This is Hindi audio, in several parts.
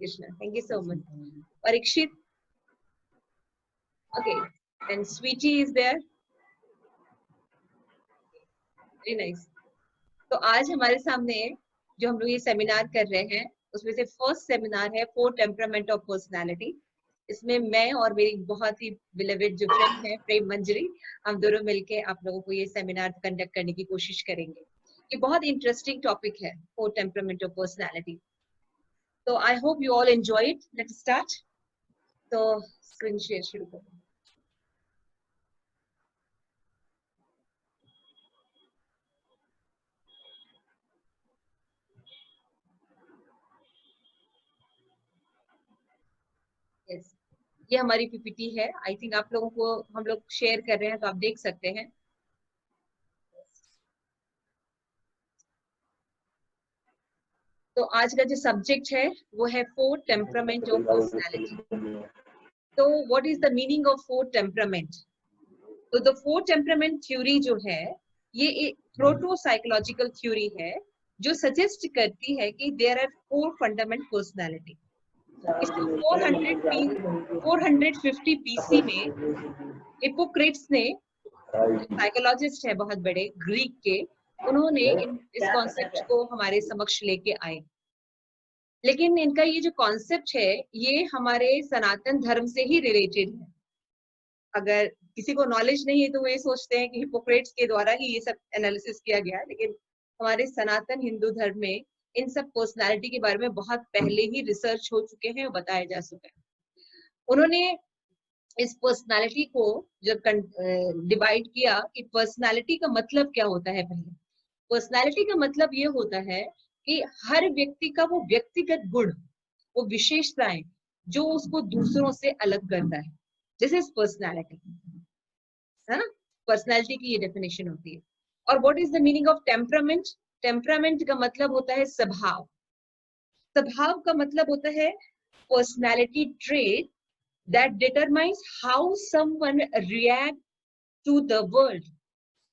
Krishna. Thank you so much. Parikshit. Okay. And Sweetie is there. Very nice. तो आज हमारे सामने जो हम लोग ये सेमिनार कर रहे हैं उसमें से फर्स्ट सेमिनार है 4 टेम्परामेंट ऑफ पर्सनालिटी। इसमें मैं और मेरी बहुत ही बिलीवेड जो फ्रेंड है प्रेम मंजरी, हम दोनों मिलके आप लोगों को ये सेमिनार कंडक्ट करने की कोशिश करेंगे। ये बहुत इंटरेस्टिंग टॉपिक है 4 टेम्परामेंट ऑफ पर्सनालिटी। तो I hope you all enjoy it. Let's start. तो स्क्रीन शेयर शुरू करो। yes. ये हमारी पीपीटी है। आई थिंक आप लोगों को हम लोग शेयर कर रहे हैं तो आप देख सकते हैं। तो आज का जो सब्जेक्ट है वो है 4 टेम्परामेंट ऑफ पर्सनालिटी। तो what is the meaning of 4 temperament? तो द 4 टेम्परामेंट थ्योरी जो है ये एक प्रोटो साइकोलॉजिकल थ्योरी है जो सजेस्ट करती है कि देयर आर 4 फंडामेंटल पर्सनालिटी। इसको 450 बीसी में हिपोक्रेट्स ने, साइकोलॉजिस्ट है बहुत बड़े ग्रीक के, उन्होंने इस कॉन्सेप्ट को हमारे समक्ष लेके आए। लेकिन इनका ये जो कॉन्सेप्ट है ये हमारे सनातन धर्म से ही रिलेटेड है। अगर किसी को नॉलेज नहीं है तो वो ये सोचते हैं कि हिपोक्रेट्स के द्वारा ही ये सब एनालिसिस किया गया, लेकिन हमारे सनातन हिंदू धर्म में इन सब पर्सनालिटी के बारे में बहुत पहले ही रिसर्च हो चुके हैं और बताए जा चुके हैं। उन्होंने इस पर्सनालिटी को जब डिवाइड किया कि पर्सनालिटी का मतलब क्या होता है। पहले पर्सनालिटी का मतलब ये होता है कि हर व्यक्ति का वो व्यक्तिगत गुण, वो विशेषताएं जो उसको दूसरों से अलग करता है, दिस इज पर्सनालिटी, है ना। पर्सनालिटी की ये डेफिनेशन होती है। और what is the meaning of temperament? Temperament का मतलब होता है स्वभाव। स्वभाव का मतलब होता है personality trait that determines how someone react to the world।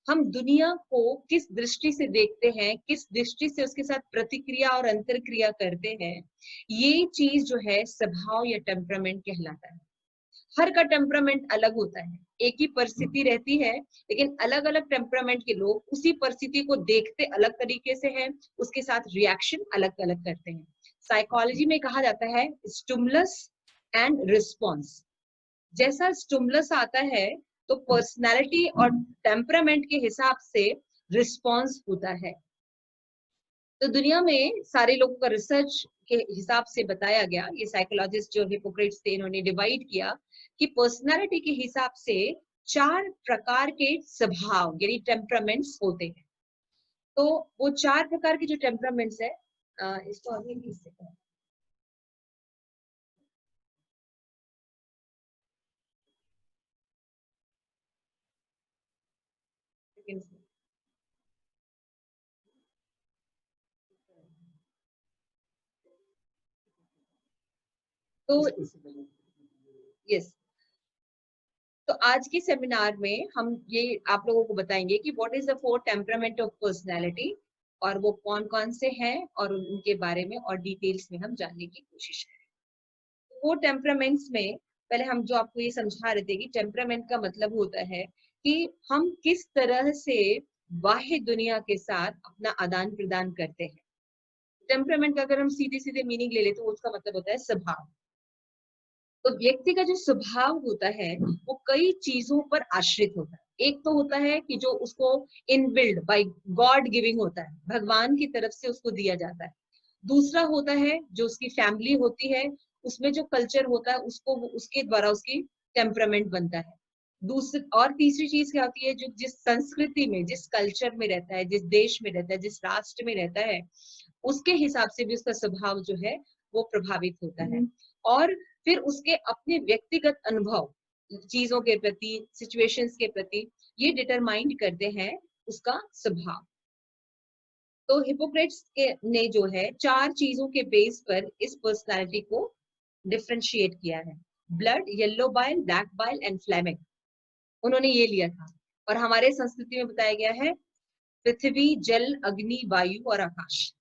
हम दुनिया को किस दृष्टि से देखते हैं, किस दृष्टि से उसके साथ प्रतिक्रिया और अंतरक्रिया करते हैं, ये चीज जो है स्वभाव या टेम्परामेंट कहलाता है। हर का टेम्परामेंट अलग होता है। एक ही परिस्थिति रहती है लेकिन अलग अलग टेम्परामेंट के लोग उसी परिस्थिति को देखते अलग तरीके से हैं, उसके साथ रिएक्शन अलग अलग करते हैं। साइकोलॉजी में कहा जाता है स्टिमुलस एंड रिस्पॉन्स। जैसा स्टिमुलस आता है तो पर्सनालिटी और टेम्परामेंट के हिसाब से रिस्पॉन्स होता है। तो दुनिया में सारे लोगों का रिसर्च के हिसाब से बताया गया, ये साइकोलॉजिस्ट जो हिपोक्रेट्स थे इन्होंने डिवाइड किया कि पर्सनालिटी के हिसाब से 4 प्रकार के स्वभाव यानी टेम्परामेंट्स होते हैं। तो वो 4 प्रकार के जो टेम्परामेंट्स है, इसको आगे इससे तो यस, तो आज के सेमिनार में हम ये आप लोगों को बताएंगे कि what is the 4 temperament of personality और वो कौन कौन से हैं और उनके बारे में और डिटेल्स में हम जानने की कोशिश करें। 4 टेम्परामेंट्स में पहले हम जो आपको ये समझा रहे थे कि टेम्परामेंट का मतलब होता है कि हम किस तरह से बाह्य दुनिया के साथ अपना आदान प्रदान करते हैं। टेम्परामेंट का अगर हम सीधे सीधे मीनिंग ले लेते तो उसका मतलब होता है स्वभाव। तो व्यक्ति का जो स्वभाव होता है वो कई चीजों पर आश्रित होता है। एक तो होता है कि जो उसको इनबिल्ड बाय गॉड गिविंग होता है, भगवान की तरफ से उसको दिया जाता है। दूसरा होता है जो उसकी फैमिली होती है, उसमें जो कल्चर होता है उसको उसके द्वारा उसकी टेम्परामेंट बनता है। दूसरी और तीसरी चीज क्या होती है, जो जिस संस्कृति में, जिस कल्चर में रहता है, जिस देश में रहता है, जिस राष्ट्र में रहता है, उसके हिसाब से भी उसका स्वभाव जो है वो प्रभावित होता है। और फिर उसके अपने व्यक्तिगत अनुभव चीजों के प्रति, सिचुएशंस के प्रति, ये डिटरमाइन करते हैं उसका स्वभाव। तो हिपोक्रेट्स के ने जो है 4 चीजों के बेस पर इस पर्सनालिटी को डिफरेंशिएट किया है। Blood, yellow bile, black bile and phlegm, उन्होंने ये लिया था। और हमारे संस्कृति में बताया गया है पृथ्वी, जल, अग्नि, वायु और आकाश,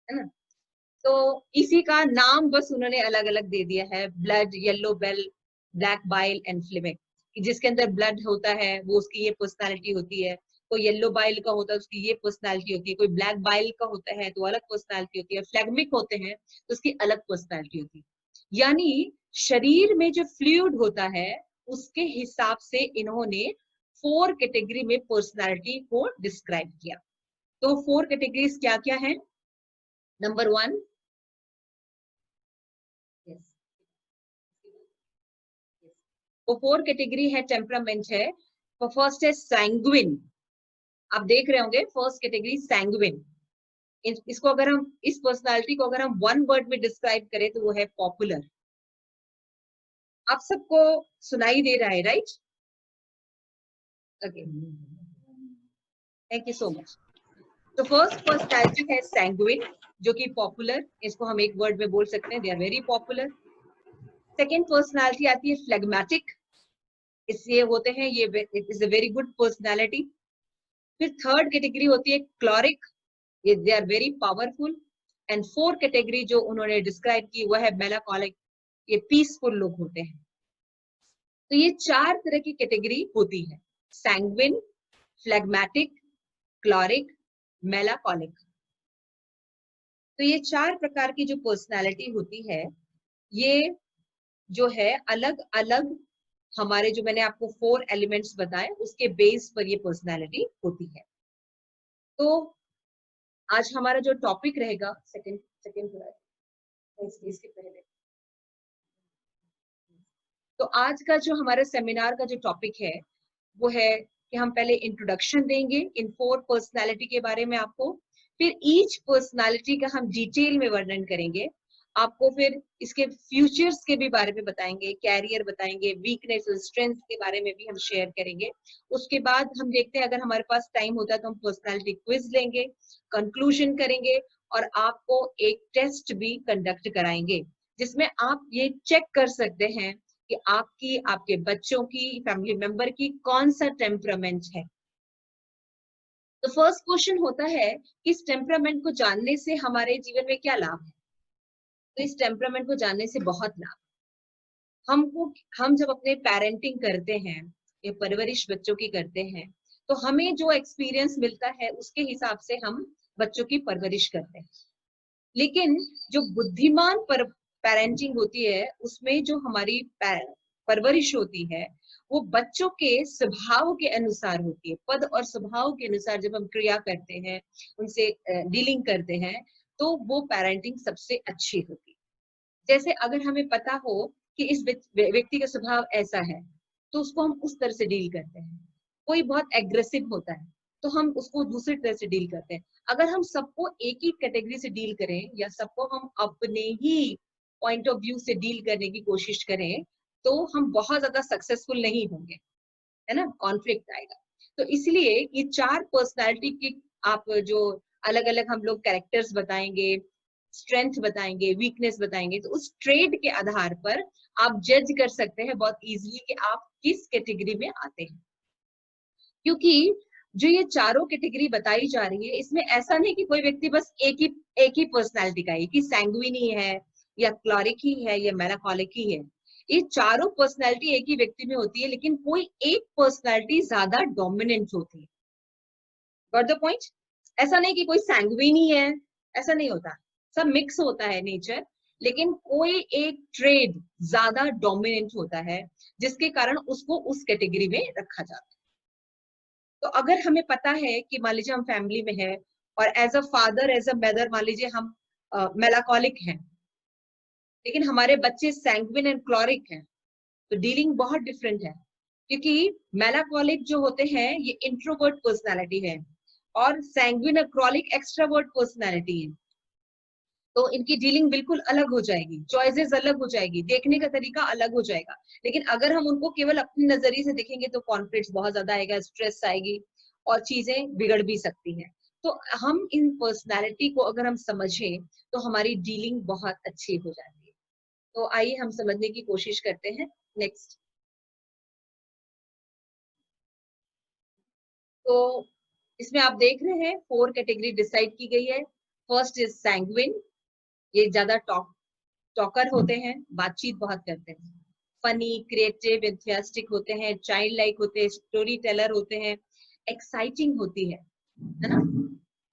है ना। तो इसी का नाम बस उन्होंने अलग अलग दे दिया है, blood, yellow bile, black bile and phlegm, जिसके अंदर ब्लड होता है वो उसकी ये पर्सनालिटी होती है, कोई येलो बाइल का होता है उसकी ये पर्सनालिटी होती है, कोई ब्लैक बाइल का होता है तो अलग पर्सनालिटी होती है, फ्लेगमिक होते हैं तो उसकी अलग पर्सनालिटी होती है। यानी शरीर में जो फ्लूइड होता है उसके हिसाब से इन्होंने 4 कैटेगरी में पर्सनालिटी को डिस्क्राइब किया। तो 4 कैटेगरीज क्या क्या है? नंबर 1, वो 4 कैटेगरी है, टेम्परामेंट है। तो फर्स्ट है सैंग्विन, आप देख रहे होंगे फर्स्ट कैटेगरी सैंग्विन। इसको अगर हम, इस पर्सनालिटी को अगर हम 1 वर्ड में डिस्क्राइब करें तो वो है पॉपुलर। आप सबको सुनाई दे रहा है, right? Okay, thank you so much. तो फर्स्ट पर्सनालिटी है सैंग्विन, जो कि पॉपुलर, इसको हम एक वर्ड में बोल सकते हैं, they are very popular. Second personality आती है फ्लेगमेटिक, इसलिए होते हैं ये, it is a very good personality. फिर थर्ड कैटेगरी होती है क्लोरिक, ये they are very powerful. And fourth category जो उन्होंने डिस्क्राइब की वो है मेलाकोलिक, ये पीसफुल लोग होते हैं। तो ये 4 तरह की कैटेगरी होती है, सैंग्विन, फ्लेगमेटिक, क्लोरिक, मेलाकोलिक। तो ये 4 प्रकार की जो पर्सनालिटी होती है, ये जो है अलग अलग हमारे, जो मैंने आपको 4 एलिमेंट्स बताए उसके बेस पर ये पर्सनालिटी होती है। तो आज हमारा जो टॉपिक रहेगा, सेकंड इसके पहले, तो आज का जो हमारे सेमिनार का जो टॉपिक है वो है कि हम पहले इंट्रोडक्शन देंगे इन 4 पर्सनालिटी के बारे में आपको, फिर ईच पर्सनालिटी का हम डिटेल में वर्णन करेंगे आपको, फिर इसके फ्यूचर्स के भी बारे में बताएंगे, कैरियर बताएंगे, वीकनेस और स्ट्रेंथ के बारे में भी हम शेयर करेंगे। उसके बाद हम देखते हैं अगर हमारे पास टाइम होता है तो हम पर्सनालिटी क्विज लेंगे, कंक्लूजन करेंगे और आपको एक टेस्ट भी कंडक्ट कराएंगे जिसमें आप ये चेक कर सकते हैं कि आपकी, आपके बच्चों की, फैमिली मेंबर की कौन सा टेम्परामेंट है। तो फर्स्ट क्वेश्चन होता है कि इस टेम्परामेंट को जानने से हमारे जीवन में क्या लाभ है? तो इस टेम्परामेंट को जानने से बहुत लाभ हमको। हम जब अपने पेरेंटिंग करते हैं या परवरिश बच्चों की करते हैं तो हमें जो एक्सपीरियंस मिलता है उसके हिसाब से हम बच्चों की परवरिश करते हैं। लेकिन जो बुद्धिमान पेरेंटिंग होती है उसमें जो हमारी परवरिश होती है वो बच्चों के स्वभाव के अनुसार होती है। पद और स्वभाव के अनुसार जब हम क्रिया करते हैं, उनसे डीलिंग करते हैं, तो वो पेरेंटिंग सबसे अच्छी होती है। जैसे अगर हमें पता हो कि इस व्यक्ति का स्वभाव ऐसा है तो उसको हम उस तरह से डील करते हैं। कोई बहुत एग्रेसिव होता है तो हम उसको दूसरी तरह से डील करते हैं। अगर हम सबको एक ही कैटेगरी से डील करें या सबको हम अपने ही पॉइंट ऑफ व्यू से डील करने की कोशिश करें तो हम बहुत ज्यादा सक्सेसफुल नहीं होंगे, है ना, कॉन्फ्लिक्ट आएगा। तो इसलिए ये 4 पर्सनालिटी की आप जो अलग अलग हम लोग कैरेक्टर्स बताएंगे, स्ट्रेंथ बताएंगे, वीकनेस बताएंगे, तो उस ट्रेड के आधार पर आप जज कर सकते हैं बहुत इजीली कि आप किस कैटेगरी में आते हैं। क्योंकि जो ये चारों कैटेगरी बताई जा रही है इसमें ऐसा नहीं कि कोई व्यक्ति बस एक ही पर्सनालिटी का है कि सैंग्विनी है या क्लोरिक ही है या मेलाकोलिक ही है। ये चारों पर्सनालिटी एक ही व्यक्ति में होती है लेकिन कोई एक पर्सनालिटी ज्यादा डोमिनेंट होती है। Got the point? ऐसा नहीं कि कोई सैंग्विनी है, ऐसा नहीं होता, सब मिक्स होता है नेचर, लेकिन कोई एक ट्रेड ज्यादा डोमिनेंट होता है जिसके कारण उसको उस कैटेगरी में रखा जाता है। तो अगर हमें पता है कि मान लीजिए हम फैमिली में है और as a father, as a mother मान लीजिए हम मेलाकोलिक हैं लेकिन हमारे बच्चे सैंग्विन एंड क्लोरिक हैं, तो डीलिंग बहुत डिफरेंट है। क्योंकि मेलाकोलिक जो होते हैं ये इंट्रोवर्ट पर्सनालिटी है और सैंग्विन और क्लोरिक एक्सट्रावर्ट पर्सनालिटी है। तो इनकी डीलिंग बिल्कुल अलग हो जाएगी, चॉइसेस अलग हो जाएगी, देखने का तरीका अलग हो जाएगा। लेकिन अगर हम उनको केवल अपने नजरिए से देखेंगे तो कॉन्फ्लिक्ट बहुत ज्यादा आएगा, स्ट्रेस आएगी और चीजें बिगड़ भी सकती हैं। तो हम इन पर्सनालिटी को अगर हम समझें तो हमारी डीलिंग बहुत अच्छी हो जाती है। तो आइए हम समझने की कोशिश करते हैं। नेक्स्ट, तो इसमें आप देख रहे हैं 4 कैटेगरी डिसाइड की गई है। फर्स्ट इज सैंग्विन, ये ज्यादा टॉकर होते हैं, बातचीत बहुत करते हैं, फनी, क्रिएटिव, एंथुसियास्टिक होते हैं, चाइल्ड लाइक होते हैं, स्टोरी टेलर होते हैं, एक्साइटिंग होती है ना।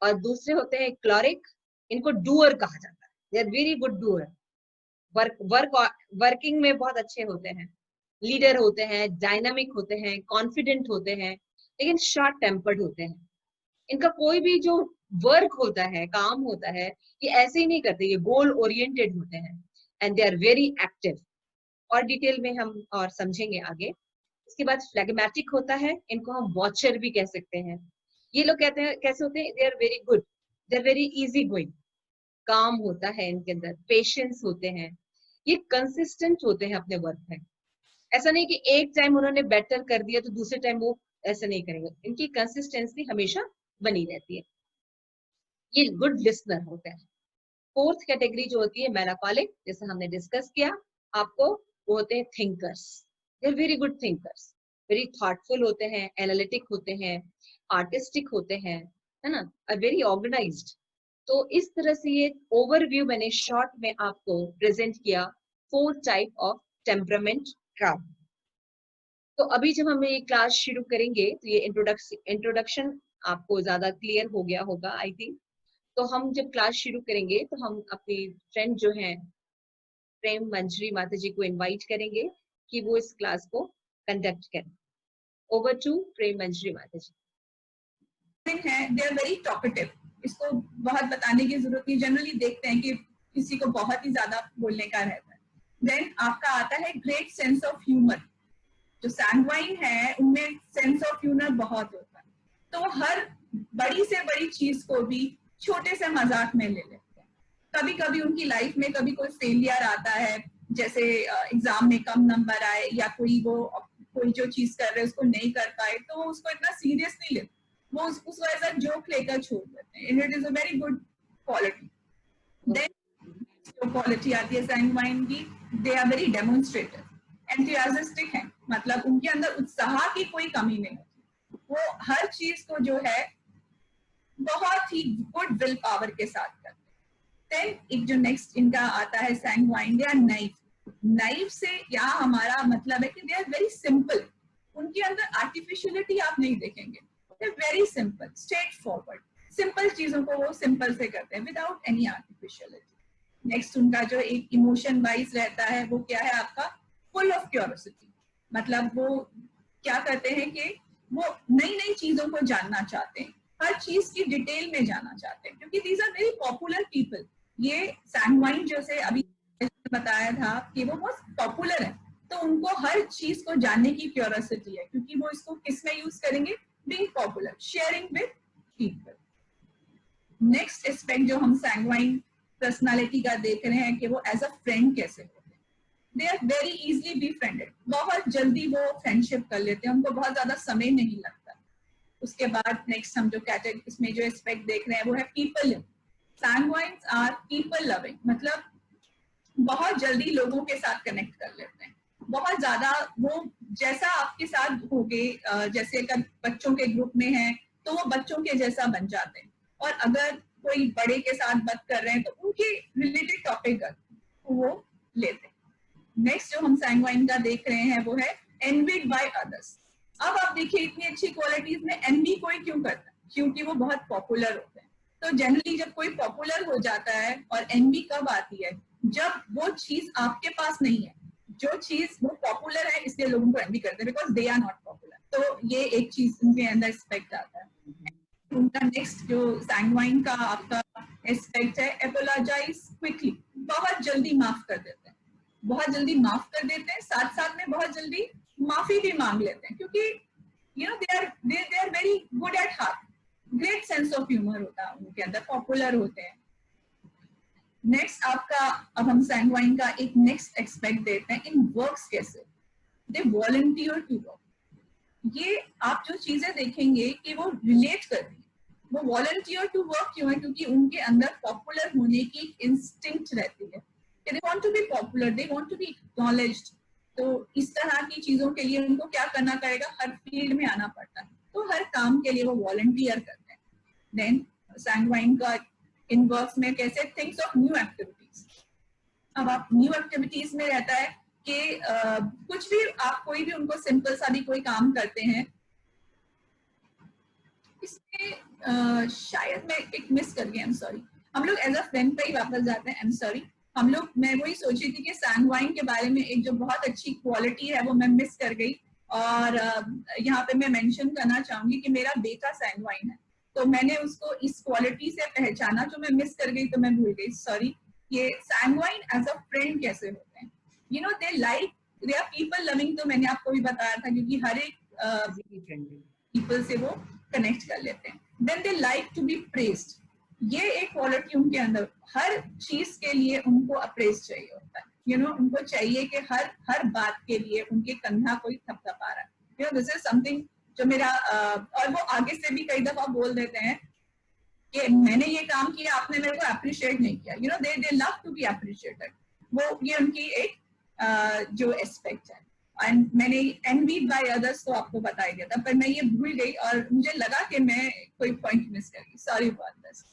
और दूसरे होते हैं क्लोरिक, इनको डूअर कहा जाता है, they are very good doer, working में बहुत अच्छे होते हैं, लीडर होते हैं, डायनामिक होते हैं, कॉन्फिडेंट होते हैं, लेकिन शॉर्ट टेम्पर्ड होते हैं। इनका कोई भी जो वर्क होता है, काम होता है, ये ऐसे ही नहीं करते, ये गोल ओरिएंटेड होते हैं, and they are very active. और डिटेल में हम और समझेंगे आगे। इसके बाद फ्लेगमेटिक होता है, इनको हम वॉचर भी कह सकते हैं। ये लोग कहते हैं कैसे होते हैं, they are very good, they are very easy going, काम होता है इनके अंदर, पेशेंस होते हैं, ये कंसिस्टेंट होते हैं अपने वर्क में। ऐसा नहीं कि एक टाइम उन्होंने बेटर कर दिया तो दूसरे टाइम वो ऐसा नहीं करेंगे, इनकी कंसिस्टेंसी हमेशा बनी रहती है। ये गुड लिसनर होते हैं। फोर्थ कैटेगरी जो होती है मेलांकोलिक, जैसे हमने डिस्कस किया आपको, वो होते हैं thinkers, they are very good thinkers, very thoughtful होते हैं, एनालिटिक होते हैं, आर्टिस्टिक होते हैं, है ना, और वेरी ऑर्गेनाइज्ड। तो इस तरह से ये ओवरव्यू मैंने शॉर्ट में आपको प्रेजेंट किया 4 टाइप ऑफ टेम्परामेंट ट्राइब। तो अभी जब हम ये क्लास शुरू करेंगे तो ये इंट्रोडक्शन आपको ज्यादा क्लियर हो गया होगा आई थिंक। तो हम जब क्लास शुरू करेंगे तो हम अपनी फ्रेंड जो है प्रेम मंजरी माता जी को इनवाइट करेंगे कि वो इस क्लास को कंडक्ट करें। ओवर टू प्रेम मंजरी माता जी। है, दे आर वेरी टॉकेटिव, इसको बहुत बताने की जरूरत नहीं, जनरली देखते हैं कि किसी को बहुत ही ज्यादा बोलने का रहता है। देन आपका आता है ग्रेट सेंस ऑफ ह्यूमर, जो सैंग्वाइन है उनमें सेंस ऑफ ह्यूमर बहुत होता है, तो वो हर बड़ी से बड़ी चीज को भी छोटे से मजाक में ले लेते हैं। कभी कभी उनकी लाइफ में कभी कोई फेलियर आता है, जैसे एग्जाम में कम नंबर आए या कोई जो चीज कर रहे हैं उसको नहीं कर पाए, तो वो उसको इतना सीरियस नहीं लेते, वो उसको एज अ जोक लेकर छोड़ देते हैं। It is a very good quality. Then जो क्वालिटी आती है सैंग्वाइन की, they are very demonstrative, enthusiastic है, मतलब उनके अंदर उत्साह की कोई कमी नहीं होती, वो हर चीज को जो है बहुत ही गुड विल पावर के साथ करते हैं। देन एक जो नेक्स्ट इनका आता है सैंग्वाइन, दे आर नाइव। नाइव से यहाँ हमारा मतलब है कि दे आर वेरी सिंपल, उनके अंदर आर्टिफिशियलिटी आप नहीं देखेंगे, they are very simple, straightforward, simple चीजों को वो सिंपल से करते हैं विदाउट एनी आर्टिफिशियलिटी। नेक्स्ट उनका जो एक इमोशन वाइज रहता है वो क्या है आपका, फुल ऑफ क्यूरियोसिटी, मतलब वो क्या करते हैं कि वो नई नई चीजों को जानना चाहते हैं, हर चीज की डिटेल में जाना चाहते हैं, क्योंकि these are very popular people. ये सैंग्वाइन जैसे अभी बताया था कि वो बहुत पॉपुलर है, तो उनको हर चीज को जानने की क्यूरियोसिटी है, क्योंकि वो इसको किस में यूज करेंगे, being popular, sharing with people. Next aspect जो हम सैंग्वाइन पर्सनालिटी का देख रहे हैं कि वो एज अ फ्रेंड कैसे होते हैं, they are very easily be friended, बहुत जल्दी वो फ्रेंडशिप कर लेते हैं, उनको बहुत ज्यादा समय नहीं लगता। उसके बाद नेक्स्ट हम जो कैटेगरी इसमें जो एस्पेक्ट देख रहे हैं वो है people loving. Sanguines are people loving, मतलब बहुत जल्दी लोगों के साथ कनेक्ट कर लेते हैं, बहुत ज्यादा वो जैसा आपके साथ होगे, जैसे अगर बच्चों के ग्रुप में है तो वो बच्चों के जैसा बन जाते हैं, और अगर कोई बड़े के साथ बात कर रहे हैं तो उनके रिलेटेड टॉपिक वो लेते हैं। नेक्स्ट जो हम सैंग्वाइन का देख रहे हैं वो है एनविड बाय अदर्स। अब आप देखिए इतनी अच्छी क्वालिटीज में एनवी कोई क्यों करता है, क्योंकि वो बहुत पॉपुलर होते हैं। तो जनरली जब कोई पॉपुलर हो जाता है, और एनवी कब आती है, जब वो चीज आपके पास नहीं है, जो चीज वो पॉपुलर है इसलिए लोगों को एनवी करते हैं, because they are not popular. तो ये एक चीज उनके अंदर एस्पेक्ट आता है। उनका नेक्स्ट जो सैंग्वाइन का आपका एस्पेक्ट है अपोलोजाइज क्विकली, बहुत जल्दी माफ कर देते हैं, बहुत जल्दी माफ कर देते हैं, साथ साथ में बहुत जल्दी माफी भी मांग लेते हैं, क्योंकि you know they are very good at heart, great sense of humour होता है उनके अंदर, पॉपुलर होते हैं। नेक्स्ट आपका, अब हम सैंग्वाइन का एक नेक्स्ट एस्पेक्ट देखते हैं, इन वर्क्स कैसे, दे वॉलंटियर टू वर्क। ये आप जो चीजें देखेंगे कि वो रिलेट करती है, वो वॉलंटियर टू वर्क क्यों है, क्योंकि उनके अंदर पॉपुलर होने की इंस्टिंक्ट रहती है, they want to be popular, they want to be acknowledged। तो इस तरह की चीजों के लिए उनको क्या करना पड़ेगा, हर फील्ड में आना पड़ता है, तो हर काम के लिए वो वॉलंटियर करते हैं। देन सैंग्वाइन का इन वर्क्स में कैसे, thinks of new activity, activities. अब आप न्यू एक्टिविटीज में रहता है कि कुछ भी आप कोई भी उनको सिंपल सा भी कोई काम करते हैं, इसमें शायद मैं एक मिस कर गई, आई एम सॉरी। हम लोग एज अ फ्रेंड पे ही वापस जाते हैं, आई एम सॉरी। हम लोग, मैं वही सोची थी कि सैंगवाइन के बारे में एक जो बहुत अच्छी क्वालिटी है वो मैं मिस कर गई, और यहाँ पे मैं मेंशन करना चाहूंगी कि मेरा बेटा सैंगवाइन है, तो मैंने उसको इस क्वालिटी से पहचाना जो मैं मिस कर गई, तो मैं भूल गई, सॉरी। ये सैंगवाइन एज अ फ्रेंड कैसे होते हैं, you know they like, they are people loving, तो मैंने आपको भी बताया था, क्योंकि हर एक पीपल से वो कनेक्ट कर लेते हैं। Then they like to be praised, ये एक क्वालिटी उनके अंदर, हर चीज के लिए उनको अप्रेज चाहिए होता है, यू नो उनको चाहिए कि हर बात के लिए उनके कंधा कोई थपथपा रहा है, you no this is something जो मेरा और वो आगे से भी कई दफा बोल देते हैं कि मैंने ये काम किया, आपने मेरे को अप्रिशिएट नहीं किया, you know they love to be appreciated, वो ये उनकी एक जो एस्पेक्ट है। एंड मैंने एनवीड बाय अदर्स तो आपको बता ही दिया था, पर मैं ये भूल गई और मुझे लगा कि मैं कोई पॉइंट मिस कर गई, सॉरी अबाउट दिस।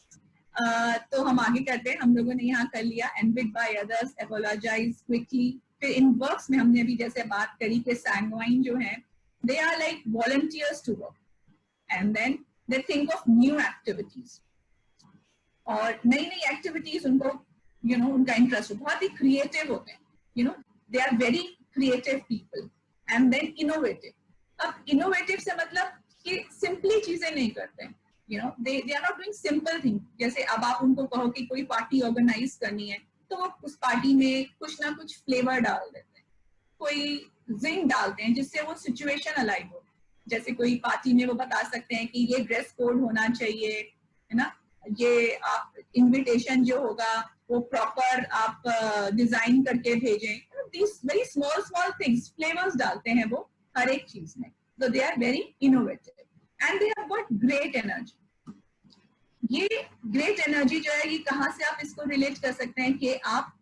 तो हम आगे करते हैं, हम लोगों ने यहाँ कर लिया एनवीड बाय अदर्स, अपोलोजाइज क्विकली। फिर इन वर्क्स में हमने अभी जैसे बात करी कि सैंगवाइन जो है they are like volunteers to work, and then they think of new activities, और नई नई एक्टिविटीज उनको, यू नो उनका इंटरेस्ट बहुत ही क्रिएटिव होते हैं, you know they are very creative people, and then innovative. अब इनोवेटिव से मतलब कि सिंपली चीजें नहीं करते हैं, you know they are not doing simple thing. जैसे अब आप उनको कहो कि कोई पार्टी ऑर्गेनाइज करनी है, तो वो उस पार्टी में कुछ ना कुछ फ्लेवर डाल देते हैं, कोई जिंग डालते हैं जिससे वो सिचुएशन अलाइव हो। जैसे कोई पार्टी में वो बता सकते हैं कि ये ड्रेस कोड होना चाहिए, है ना, ये आप इनविटेशन जो होगा वो प्रॉपर आप डिजाइन करके भेजें, these very small small things, flavours डालते हैं वो हर एक चीज में, तो they are very innovative and they have got great energy. ये ग्रेट एनर्जी जो है, ये कहाँ से आप इसको रिलेट कर सकते हैं कि आप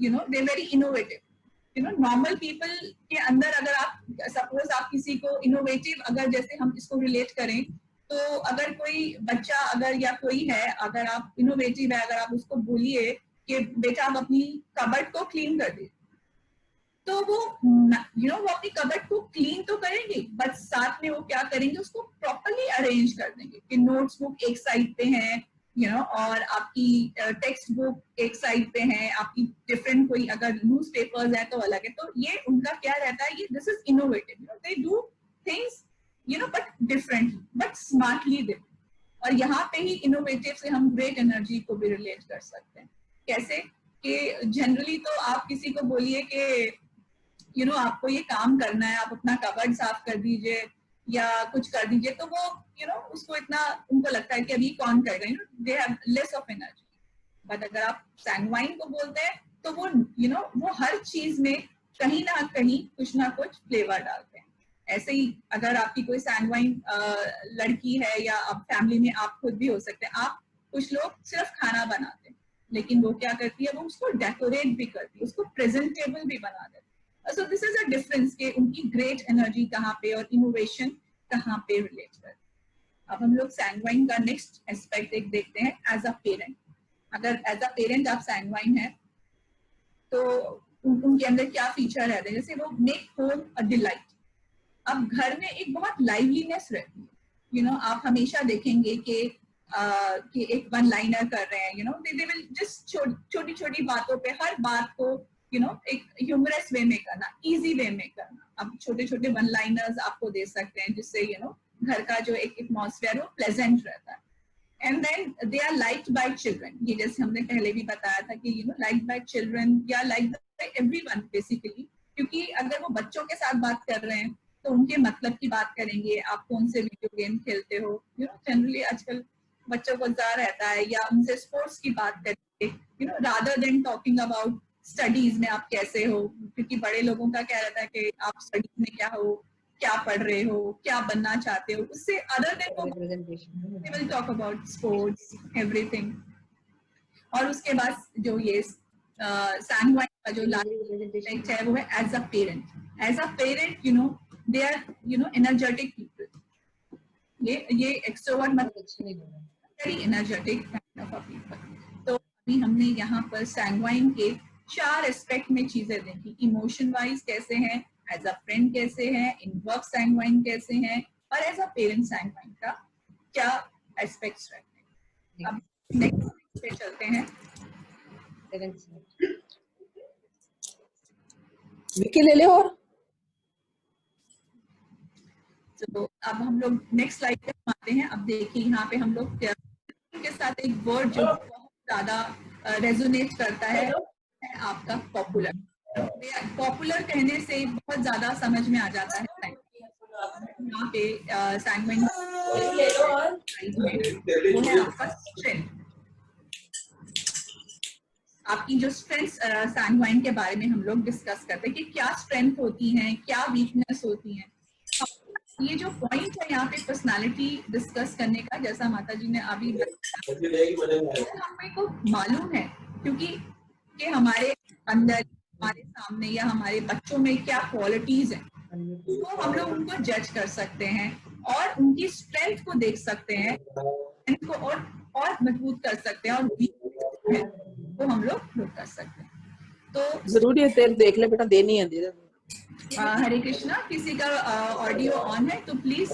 you know they very innovative, you no normal people के अंदर अगर आप सपोज आप किसी को इनोवेटिव, अगर जैसे हम इसको रिलेट करें, तो अगर कोई बच्चा अगर या कोई है, अगर आप इनोवेटिव है, अगर आप उसको बोलिए कि बेटा आप अपनी कबर्ड को क्लीन कर दे, तो वो यू नो वो अपनी कबर्ड को क्लीन तो करेंगे, बट साथ में वो क्या करेंगे, उसको प्रॉपर्ली अरेंज कर देंगे कि नोट्स बुक एक साइड पे है, यू नो, और आपकी टेक्स्ट बुक एक साइड पे है, आपकी डिफरेंट कोई अगर न्यूज़पेपर्स है तो अलग है। तो ये उनका क्या रहता है, ये this is innovative, you know they do things, you know but differently, but smartly they. और यहाँ पे ही इनोवेटिव से हम ग्रेट एनर्जी को भी रिलेट कर सकते हैं। कैसे कि जनरली तो आप किसी को बोलिए कि यू नो आपको ये काम करना है, आप अपना कबर्ड साफ कर दीजिए या कुछ कर दीजिए, तो वो यू नो उसको इतना उनको लगता है कि अभी कौन करेगा, you know they have less of energy. But अगर आप सैंगवाइन को बोलते हैं तो वो यू नो वो हर चीज में कहीं ना कुछ फ्लेवर डालते हैं। ऐसे ही अगर आपकी कोई सैंगवाइन लड़की है या आप फैमिली में आप खुद भी हो सकते हैं, आप कुछ लोग सिर्फ खाना बनाते हैं, लेकिन वो क्या करती है, वो उसको डेकोरेट भी करती है, उसको प्रेजेंटेबल भी बना देती है। So this is a difference कि उनकी great energy कहाँ पे और innovation कहाँ पे relate कर। अब हम लोग सैंगवाइन का नेक्स्ट एस्पेक्ट एक देखते हैं, एज अ पेरेंट। अगर एज अ पेरेंट आप सैंगवाइन है तो उनके अंदर क्या फीचर रहते हैं, जैसे वो मेक होम अ डिलाइट। अब घर में एक बहुत लाइवलीनेस रहती है, यू नो आप हमेशा देखेंगे कि एक वन लाइनर कर रहे हैं, you know they will just छोटी छोटी बातों पे हर बात को यू नो एक ह्यूमरस वे में करना, इजी वे में करना। अब छोटे छोटे वन लाइनर्स आपको दे सकते हैं जिससे यू नो घर का जो एक एटमॉस्फेयर वो प्लेजेंट रहता है। And then they are liked by children, ये जैसे हमने पहले भी बताया था कि you know liked by children या लाइक्ड बाय एवरीवन बेसिकली, क्योंकि अगर वो बच्चों के साथ बात कर रहे हैं तो उनके मतलब की बात करेंगे, आप कौन से वीडियो गेम खेलते हो, यू नो जनरली आजकल बच्चों को ज्यादा रहता है, या उनसे स्पोर्ट्स की बात करेंगे, you know rather than talking about studies में आप कैसे हो, क्योंकि बड़े लोगों का क्या रहता है कि आप स्टडीज में क्या हो, क्या पढ़ रहे हो, क्या बनना चाहते हो, उससे other than they will talk about sports everything। और उसके बाद जो ये सैंगवाइन का जो लास्ट है वो है as a parent. As a parent you know they are you know energetic people, ये एक्सट्रोवर्ट मतलब very energetic kind of a people. तो भी हमने यहाँ पर सैंग्वाइन के 4 एस्पेक्ट में चीजें देखी। इमोशन वाइज कैसे हैं, एज अ फ्रेंड कैसे हैं, इन वर्क सैंग्वाइन कैसे हैं, और एज अ पेरेंट सैंग्वाइन का क्या एस्पेक्ट्स रहते हैं। अब नेक्स्ट पे चलते हैं। विकी ले ले। और तो अब हम लोग नेक्स्ट स्लाइड पे आते हैं। अब देखिए यहाँ पे हम लोग के साथ एक वर्ड जो बहुत ज्यादा रेजोनेट करता है आपका पॉपुलर। पॉपुलर कहने से बहुत ज्यादा समझ में आ जाता है। यहाँ पे सैंग्वाइन वो है आपका स्ट्रेंथ। आपकी जो स्ट्रेंथ सैंग्वाइन के बारे में हम लोग डिस्कस करते हैं कि क्या स्ट्रेंथ होती हैं, क्या वीकनेस होती हैं। ये जो पॉइंट है यहाँ पे पर्सनालिटी डिस्कस करने का, जैसा माता जी ने अभी हमें को मालूम है क्योंकि कि हमारे अंदर, हमारे सामने या हमारे बच्चों में क्या क्वालिटीज हैं, तो हम लोग उनको जज कर सकते हैं और उनकी स्ट्रेंथ को देख सकते हैं, को और मजबूत कर सकते हैं, और वीकनेस को हम लोग कर सकते हैं। तो जरूरी है तेरे देख ले बेटा, देनी है दे। हरे कृष्णा, किसी का ऑडियो ऑन है तो प्लीज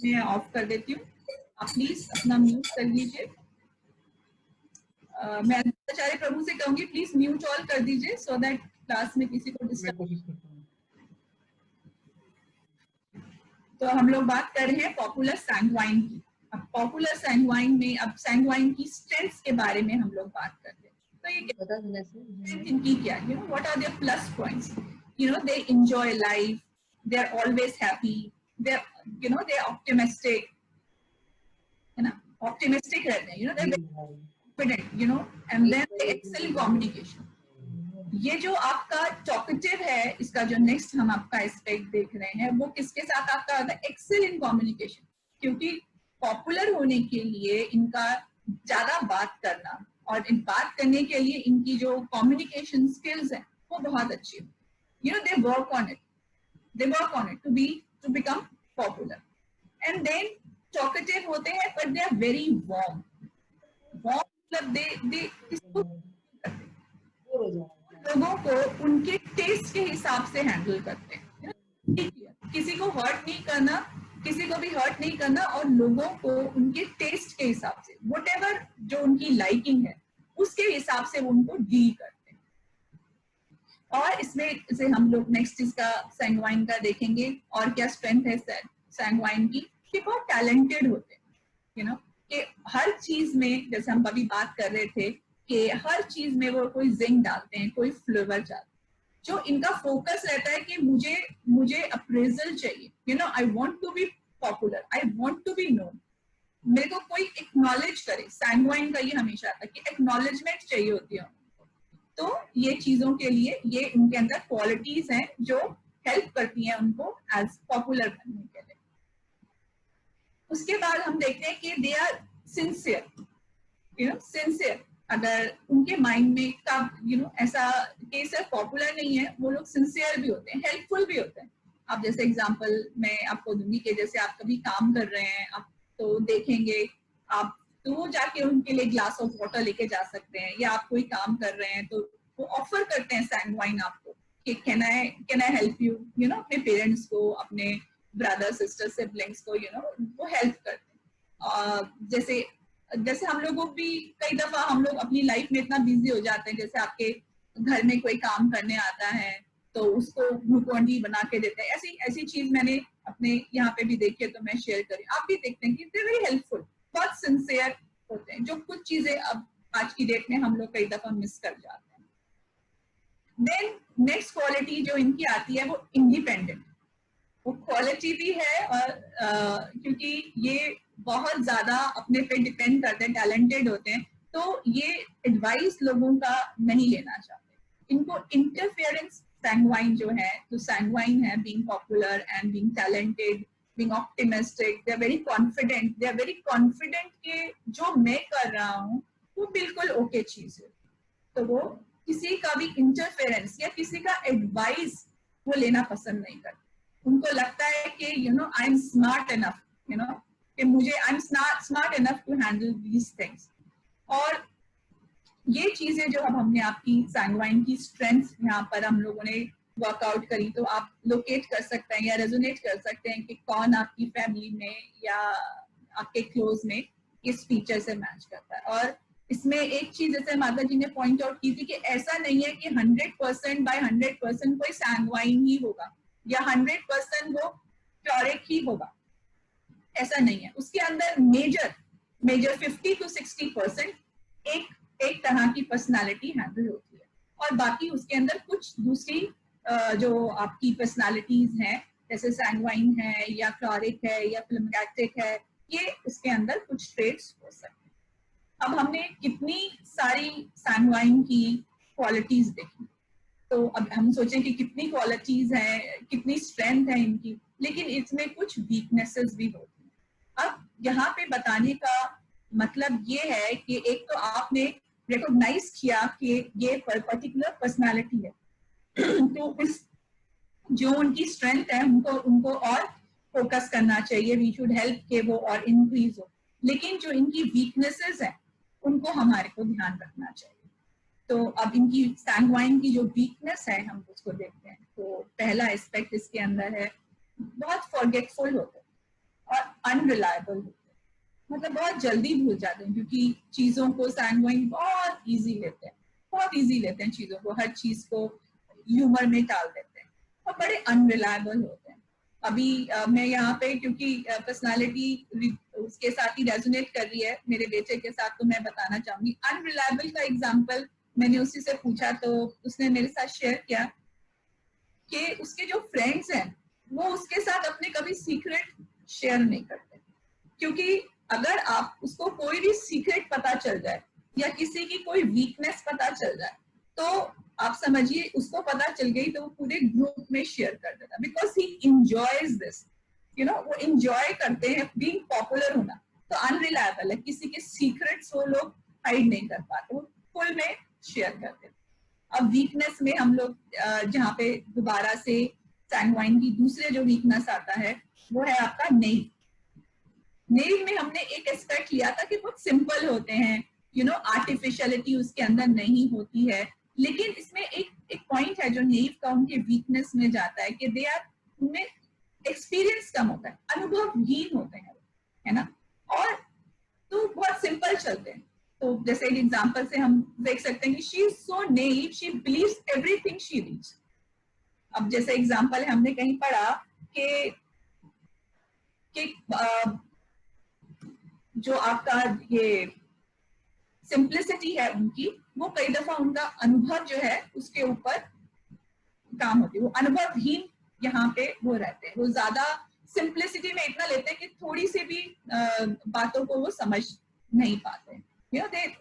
मैं ऑफ कर देती हूँ, आप प्लीज अपना म्यूट कर लीजिए। मैं आचार्य प्रभु से कहूंगी प्लीज म्यूट ऑल कर दीजिए सो दैट क्लास में किसी को डिस्टर्ब। तो हम लोग बात कर रहे हैं पॉपुलर सैंग्वाइन की। अब पॉपुलर सैंग्वाइन में अब सैंग्वाइन की स्ट्रेंथ्स के बारे में हम लोग बात कर रहे हैं। तो ये इनकी क्या, you know what are their plus points. You know they enjoy life, they are always happy, they you know they optimistic, है ना, ऑप्टिमिस्टिक रहते हैं, you know they confident, you know, and then they excel in communication. ये जो आपका टॉकेटिव है, इसका जो नेक्स्ट हम आपका एस्पेक्ट देख रहे हैं वो किसके साथ आपका आता है, एक्सेल इन कम्युनिकेशन। क्योंकि पॉपुलर होने के लिए इनका ज्यादा बात करना और इन बात करने के लिए इनकी जो कम्युनिकेशन स्किल्स है वो बहुत अच्छी है। You know they work on it to become popular. And then talkative होते हैं but they are very warm. मतलब दे लोगों को उनके टेस्ट के हिसाब से हैंडल करते हैं। किसी को हर्ट नहीं करना, किसी को भी हर्ट नहीं करना, और लोगों को उनके टेस्ट के हिसाब से व्हाटएवर जो उनकी लाइकिंग है उसके हिसाब से वो उनको डील करते हैं। और इसमें से हम लोग नेक्स्ट इसका सैंग्वाइन का देखेंगे। और क्या स्ट्रेंथ है सैंग्वाइन की, कि बहुत टैलेंटेड होते हैं। यू नो कि हर चीज में, जैसे हम अभी बात कर रहे थे कि हर चीज में वो कोई जिंक डालते हैं, कोई फ्लेवर डालते हैं। जो इनका फोकस रहता है कि मुझे अप्रेजल चाहिए, you know, I want to be popular, I want to be known, मेरे को कोई एक्नॉलेज करे। सैंग्वाइन का ये हमेशा आता है कि एक्नॉलेजमेंट चाहिए होती है उनको। तो ये चीजों के लिए ये उनके अंदर क्वालिटीज हैं जो हेल्प करती हैं उनको एज पॉपुलर बनने के लिए। उसके बाद हम देखते हैं कि they are sincere, you know, sincere. अगर उनके माइंड में कब यू नो ऐसा केस है पॉपुलर नहीं है, वो लोग सिंसियर भी होते हैं, हेल्पफुल भी होते हैं। आप जैसे एग्जांपल मैं आपको दूंगी कि जैसे आप कभी काम कर रहे हैं, आप तो देखेंगे आप तो वो जाके उनके लिए ग्लास ऑफ वाटर लेके जा सकते हैं, या आप कोई काम कर रहे हैं तो वो ऑफर करते हैं सैंग्वाइन आपको कि can I help you, you know, अपने पेरेंट्स को, अपने ब्रदर सिस्टर सिबलिंग्स को, यू नो, वो हेल्प करते हैं। जैसे हम लोगों भी कई दफा हम लोग अपनी लाइफ में इतना बिजी हो जाते हैं, जैसे आपके घर में कोई काम करने आता है तो उसको ग्लूकॉन डी बना के देते हैं। ऐसी चीज मैंने अपने यहाँ पे भी देखी है तो मैं शेयर करी। आप भी देखते हैं कि दे वेरी हेल्पफुल, बहुत सिंसियर होते हैं, जो कुछ चीजें अब आज की डेट में हम लोग कई दफा मिस कर जाते हैं। देन नेक्स्ट क्वालिटी जो इनकी आती है वो इंडिपेंडेंट। वो क्वालिटी भी है और क्योंकि ये बहुत ज्यादा अपने पे डिपेंड करते हैं, टैलेंटेड होते हैं, तो ये एडवाइस लोगों का नहीं लेना चाहते। इनको इंटरफेरेंस सैंग्वाइन जो है, तो सैंग्वाइन है being popular and being talented, being optimistic, they are very confident कि जो मैं कर रहा हूँ वो बिल्कुल ओके चीज है। तो वो किसी का भी इंटरफेरेंस या किसी का एडवाइस वो लेना पसंद नहीं करते। उनको लगता है कि you know I am smart enough, you know, कि मुझे I am smart enough to handle these things. और ये चीजें जो अब हमने आपकी सैंग्वाइन की स्ट्रेंथ यहाँ पर हम लोगों ने वर्कआउट करी, तो आप लोकेट कर सकते हैं या रेजोनेट कर सकते हैं कि कौन आपकी फैमिली में या आपके क्लोज में किस फीचर से मैच करता है। और इसमें एक चीज जैसे माता जी ने पॉइंट आउट की थी कि ऐसा नहीं है कि 100% बाय 100% कोई सैंग्वाइन ही होगा या 100% वो क्लोरिक ही होगा, ऐसा नहीं है। उसके अंदर मेजर 50 to 60% एक तरह की पर्सनालिटी हैंडल होती है, और बाकी उसके अंदर कुछ दूसरी जो आपकी पर्सनालिटीज हैं जैसे सैंग्वाइन है या क्लोरिक है या फिल्मेटिक है, ये उसके अंदर कुछ ट्रेट्स हो सकते हैं। अब हमने कितनी सारी सैंग्वाइन की क्वालिटीज देखी, तो अब हम सोचें कि कितनी क्वालिटीज हैं, कितनी स्ट्रेंथ है इनकी, लेकिन इसमें कुछ वीकनेसेस भी होती हैं। अब यहाँ पे बताने का मतलब ये है कि एक तो आपने रिकॉग्नाइज किया कि ये पर्टिकुलर पर्सनालिटी है, तो इस जो उनकी स्ट्रेंथ है उनको और फोकस करना चाहिए, वी शुड हेल्प के वो और इंक्रीज हो। लेकिन जो इनकी वीकनेसेस हैं उनको हमारे को ध्यान रखना चाहिए। तो अब इनकी सैंग्वाइन की जो वीकनेस है हम उसको देखते हैं। तो पहला एस्पेक्ट इसके अंदर है, बहुत फॉरगेटफुल होते हैं और अनरिलायबल होते हैं, मतलब बहुत जल्दी भूल जाते हैं, क्योंकि चीजों को सैंग्वाइन बहुत इजी लेते हैं चीजों को, हर चीज को ह्यूमर में टाल देते हैं और बड़े अनरिलायबल होते हैं। अभी मैं यहाँ पे क्योंकि पर्सनालिटी उसके साथ ही रेजोनेट कर रही है मेरे बेटे के साथ, तो मैं बताना चाहूंगी। अनरिलायबल का एग्जांपल मैंने उसी से पूछा तो उसने मेरे साथ शेयर किया कि उसके जो फ्रेंड्स हैं वो उसके साथ अपने कभी सीक्रेट शेयर नहीं करते, क्योंकि अगर आप उसको कोई भी सीक्रेट पता चल जाए या किसी की कोई वीकनेस पता चल जाए तो आप समझिए उसको पता चल गई तो वो पूरे ग्रुप में शेयर कर देता, बिकॉज ही एंजॉयज दिस, वो एंजॉय करते हैं बीइंग पॉपुलर होना। तो अनरिलायबल है, किसी के सीक्रेट्स वो लोग हाइड नहीं कर पाते, वो फुल में शेयर करते। अब वीकनेस में हम लोग जहाँ पे दोबारा से सैंग्वाइन की दूसरे जो वीकनेस आता है वो है आपका नेव में हमने एक एस्पेक्ट लिया था कि बहुत सिंपल होते हैं, आर्टिफिशियलिटी उसके अंदर नहीं होती है। लेकिन इसमें एक पॉइंट है जो नेव का उनके वीकनेस में जाता है कि दे आर, उनमें एक्सपीरियंस कम होता है, अनुभवहीन होते हैं, है ना, और तो बहुत सिंपल चलते हैं। तो जैसे एक एग्जांपल से हम देख सकते हैं कि she is so naive, she beliefs everything she reads. अब जैसे एग्जांपल है, हमने कहीं पढ़ा कि जो आपका ये सिंप्लिसिटी है उनकी, वो कई दफा उनका अनुभव जो है उसके ऊपर काम होती है, वो अनुभवहीन यहाँ पे वो रहते हैं, वो ज्यादा सिंप्लिसिटी में इतना लेते हैं कि थोड़ी सी भी बातों को वो समझ नहीं पाते,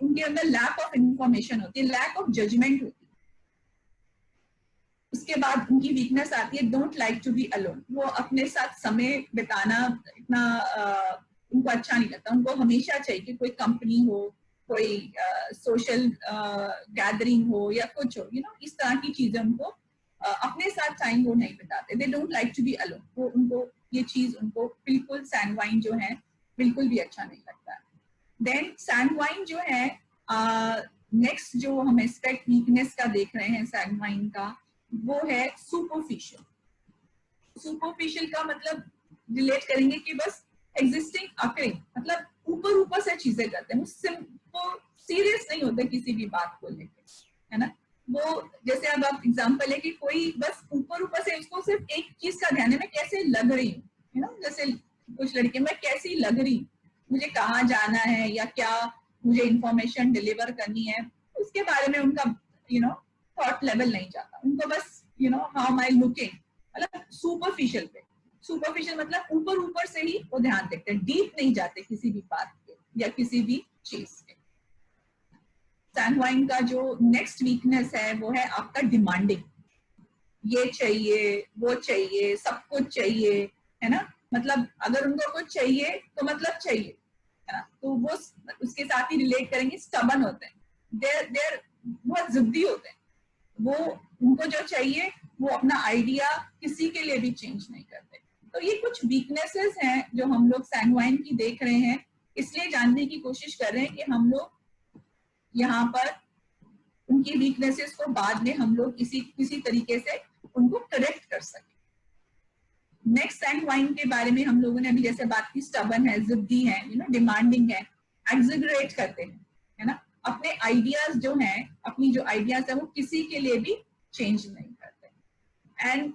उनके अंदर लैक ऑफ इंफॉर्मेशन होती है, लैक ऑफ जजमेंट होती है। उसके बाद उनकी वीकनेस आती है don't like to be alone, वो अपने साथ समय बिताना इतना उनको अच्छा नहीं लगता, उनको हमेशा चाहिए कि कोई कंपनी हो, कोई सोशल गैदरिंग हो या कुछ हो, इस तरह की चीजें उनको अपने साथ टाइम वो नहीं बिताते, they don't like to be alone. वो उनको ये चीज उनको बिल्कुल सैंग्वाइन जो है बिल्कुल भी अच्छा नहीं लगता। देन सैंग्वाइन जो है नेक्स्ट जो हम एस्पेक्ट वीकनेस का देख रहे हैं सैंग्वाइन का, वो है सुपरफिशियल। सुपरफिशियल का मतलब रिलेट करेंगे कि बस एग्जिस्टिंग अकरिंग, मतलब ऊपर ऊपर से चीजें करते हैं, वो सीरियस नहीं होते किसी भी बात को लेकर, है ना। वो जैसे अब आप एग्जांपल है कि कोई बस ऊपर ऊपर से उसको सिर्फ एक चीज का ध्यान है, मैं कैसे लग रही हूँ, जैसे कुछ लड़के मैं कैसी लग रही हूँ, मुझे कहाँ जाना है या क्या मुझे इंफॉर्मेशन डिलीवर करनी है, उसके बारे में उनका थॉट लेवल नहीं जाता, उनको बस हाउ एम आई लुकिंग, मतलब सुपरफिशियल पे, सुपरफिशियल मतलब ऊपर ऊपर से ही वो ध्यान देते हैं, डीप नहीं जाते किसी भी बात के या किसी भी चीज के। सैंग्वाइन का जो नेक्स्ट वीकनेस है वो है आपका डिमांडिंग, ये चाहिए वो चाहिए, सब कुछ चाहिए, है ना, मतलब अगर उनको कुछ चाहिए तो मतलब चाहिए, है ना, तो वो उसके साथ ही रिलेट करेंगे, स्टबन होते हैं, देर बहुत जिद्दी होते हैं, वो उनको जो चाहिए वो अपना आइडिया किसी के लिए भी चेंज नहीं करते। तो ये कुछ वीकनेसेस हैं जो हम लोग सैंग्वाइन की देख रहे हैं, इसलिए जानने की कोशिश कर रहे हैं कि हम लोग यहाँ पर उनकी वीकनेसेस को बाद में हम लोग किसी तरीके से उनको करेक्ट कर सके। नेक्स्ट सैंगवाइन के बारे में हम लोगों ने अभी जैसे बात की, स्टबन है, जिद्दी है, डिमांडिंग है, एक्सिगरेट करते हैं, है ना, अपने आइडियाज जो हैं, अपनी जो आइडियाज है वो किसी के लिए भी चेंज नहीं करते। एंड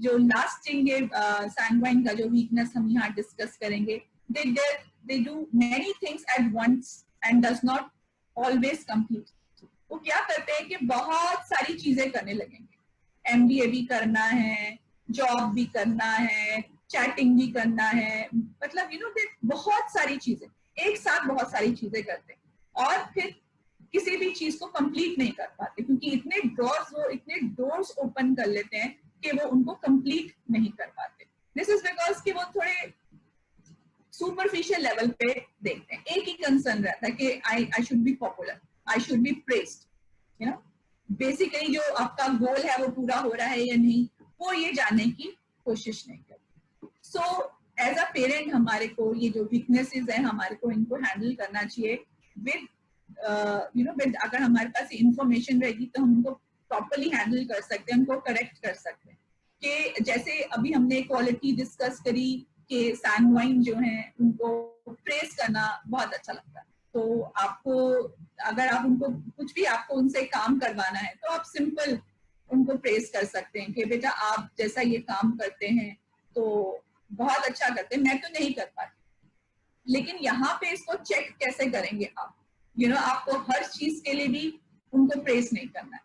जो लास्ट थिंग है सैंगवाइन का जो वीकनेस हम यहाँ डिस्कस करेंगे, they do many things at once and does not always complete। वो क्या करते हैं कि बहुत सारी चीजें करने लगेंगे, MBA भी करना है, जॉब भी करना है, चैटिंग भी करना है, मतलब बहुत सारी चीजें एक साथ, बहुत सारी चीजें करते हैं और फिर किसी भी चीज को कंप्लीट नहीं कर पाते, क्योंकि इतने डोर्स ओपन कर लेते हैं कि वो उनको कंप्लीट नहीं कर पाते। दिस इज बिकॉज कि वो थोड़े सुपरफिशियल लेवल पे देखते हैं। एक ही कंसर्न रहता है कि I should be popular, I should be pressed, basically जो आपका गोल है वो पूरा हो रहा है या नहीं, वो ये जानने की कोशिश नहीं करते। सो एज अ पेरेंट हमारे को ये जो वीकनेसेस है हमारे को इनको हैंडल करना चाहिए विद विद, अगर हमारे पास इंफॉर्मेशन रहेगी तो हम उनको प्रॉपरली हैंडल कर सकते हैं, उनको करेक्ट कर सकते हैं। कि जैसे अभी हमने क्वालिटी डिस्कस करी कि सैंगवाइन जो है उनको प्रेस करना बहुत अच्छा लगता है, तो आपको अगर आप उनको कुछ भी आपको उनसे काम करवाना है तो आप सिंपल उनको प्रेस कर सकते हैं कि बेटा आप जैसा ये काम करते हैं तो बहुत अच्छा करते हैं, मैं तो नहीं कर पाती। लेकिन यहाँ पे इसको चेक कैसे करेंगे आप, आपको हर चीज के लिए भी उनको प्रेस नहीं करना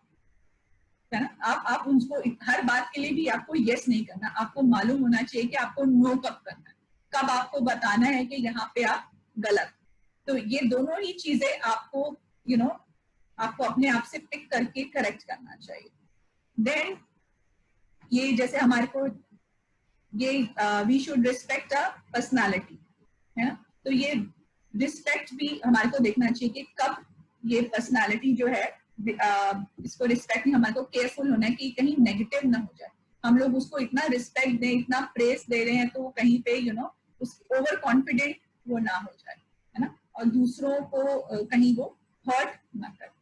है ना, आप उनको हर बात के लिए भी आपको यस नहीं करना, आपको मालूम होना चाहिए कि आपको नो कब करना है, कब आपको बताना है कि यहाँ पे आप गलत। तो ये दोनों ही चीजें आपको आपको अपने आप से पिक करके करेक्ट करना चाहिए। देन ये जैसे हमारे को ये we should respect a personality, है ना, तो ये रिस्पेक्ट भी हमारे को देखना चाहिए कि कब ये पर्सनालिटी जो है इसको रिस्पेक्ट नहीं, हमारे को केयरफुल होना है कि कहीं नेगेटिव ना हो जाए। हम लोग उसको इतना रिस्पेक्ट दें, इतना प्रेस दे रहे हैं तो कहीं पे उस ओवर कॉन्फिडेंट वो ना हो जाए, है ना, और दूसरों को कहीं वो हर्ट ना करे।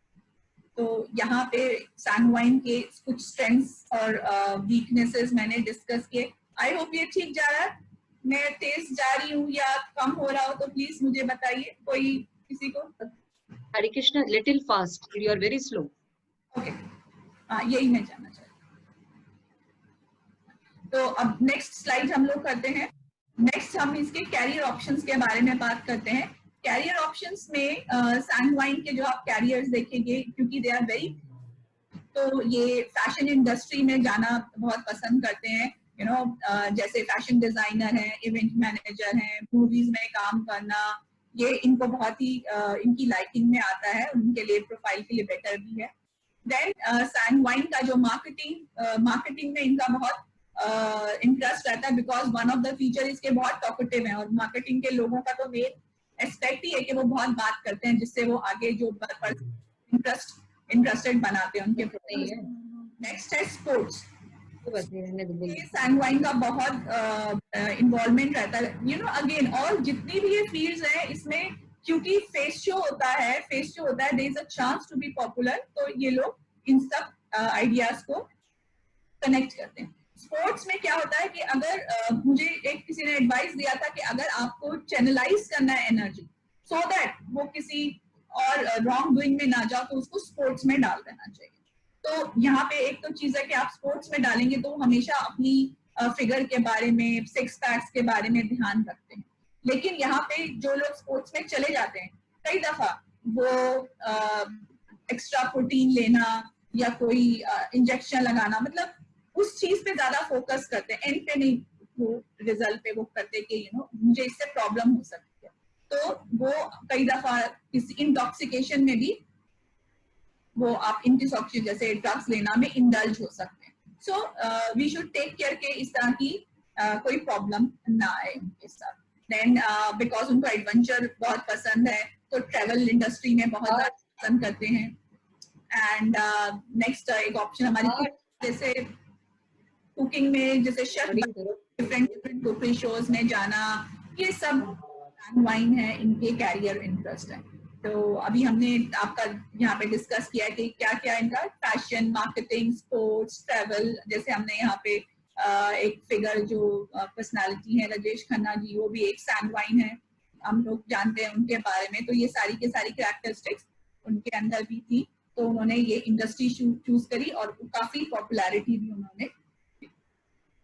तो यहाँ पे सैंगवाइन के कुछ स्ट्रेंथ्स और वीकनेसेस मैंने डिस्कस किए। आई होप ये ठीक जा रहा है, मैं तेज जा रही हूँ या कम हो रहा हो तो प्लीज मुझे बताइए, कोई किसी को। Hare Krishna, little fast, you are very slow. Okay, हाँ यही मैं जानना चाहती हूँ। तो अब नेक्स्ट स्लाइड हम लोग करते हैं। नेक्स्ट हम इसके कैरियर ऑप्शंस के बारे में बात करते हैं। कैरियर ऑप्शंस में सैंगवाइन के जो आप कैरियर्स देखेंगे, क्योंकि दे आर वेरी, तो ये फैशन इंडस्ट्री में जाना बहुत पसंद करते हैं, जैसे फैशन डिजाइनर हैं, इवेंट मैनेजर हैं, मूवीज में काम करना, ये इनको बहुत ही इनकी लाइकिंग में आता है, उनके लिए प्रोफाइल के लिए बेटर भी है। देन सैंगवाइन का जो मार्केटिंग में इनका बहुत इंटरेस्ट रहता है, because one of the feature इसके बहुत टॉकेटिव है, और मार्केटिंग के लोगों का तो मेन एस्पेक्ट ही है कि वो बहुत बात करते हैं, जिससे वो आगे जो इंटरेस्टेड बनाते हैं उनके प्रोडक्ट। नेक्स्ट है स्पोर्ट्स। सैंगवाइन का बहुत इन्वॉल्वमेंट रहता है, अगेन और जितनी भी ये फील्ड्स हैं इसमें, क्योंकि फेस शो होता है, there is a chance to be popular, तो ये लोग इन सब आइडियाज को कनेक्ट करते हैं। स्पोर्ट्स में क्या होता है कि अगर मुझे किसी ने एडवाइस दिया था कि अगर आपको चैनलाइज करना है एनर्जी सो दैट वो किसी और रॉन्ग डूइंग में ना जाओ, तो उसको स्पोर्ट्स में डाल देना चाहिए। तो यहाँ पे एक तो चीज है कि आप स्पोर्ट्स में डालेंगे तो हमेशा अपनी फिगर के बारे में, सिक्स पैक्स के बारे में ध्यान रखते हैं। लेकिन यहाँ पे जो लोग स्पोर्ट्स में चले जाते हैं, कई दफा वो एक्स्ट्रा प्रोटीन लेना या कोई इंजेक्शन लगाना, मतलब उस चीज पे ज्यादा फोकस करते हैं, एंड पे नहीं वो रिजल्ट पे वो करते कि मुझे इससे प्रॉब्लम हो सकती है, तो वो कई दफा इस इंटॉक्सिकेशन में भी वो आप इंटॉक्सिकेशन जैसे ड्रग्स लेना में इंडल्ज हो सकते हैं। So we should take care के इस तरह की कोई प्रॉब्लम ना आए उनके साथ। देन बिकॉज उनको एडवेंचर बहुत पसंद है, तो ट्रेवल इंडस्ट्री में बहुत ज्यादा पसंद करते हैं। एंड नेक्स्ट एक ऑप्शन हमारी जैसे कुकिंग में, जैसे शेफ, डिफरेंट कुकिंग शोज में जाना, ये सब सैंगवाइन है, इनके कैरियर इंटरेस्ट है। तो अभी हमने आपका यहाँ पे डिस्कस किया कि क्या क्या इनका फैशन, मार्केटिंग, स्पोर्ट्स, ट्रैवल, जैसे हमने यहाँ पे एक फिगर जो पर्सनालिटी है राजेश खन्ना जी, वो भी एक सैंगवाइन है, हम लोग जानते हैं उनके बारे में। तो ये सारी के सारी कैरेक्टरिस्टिक्स उनके अंदर भी थी, तो उन्होंने ये इंडस्ट्री चूज करी और काफी पॉपुलैरिटी भी उन्होंने।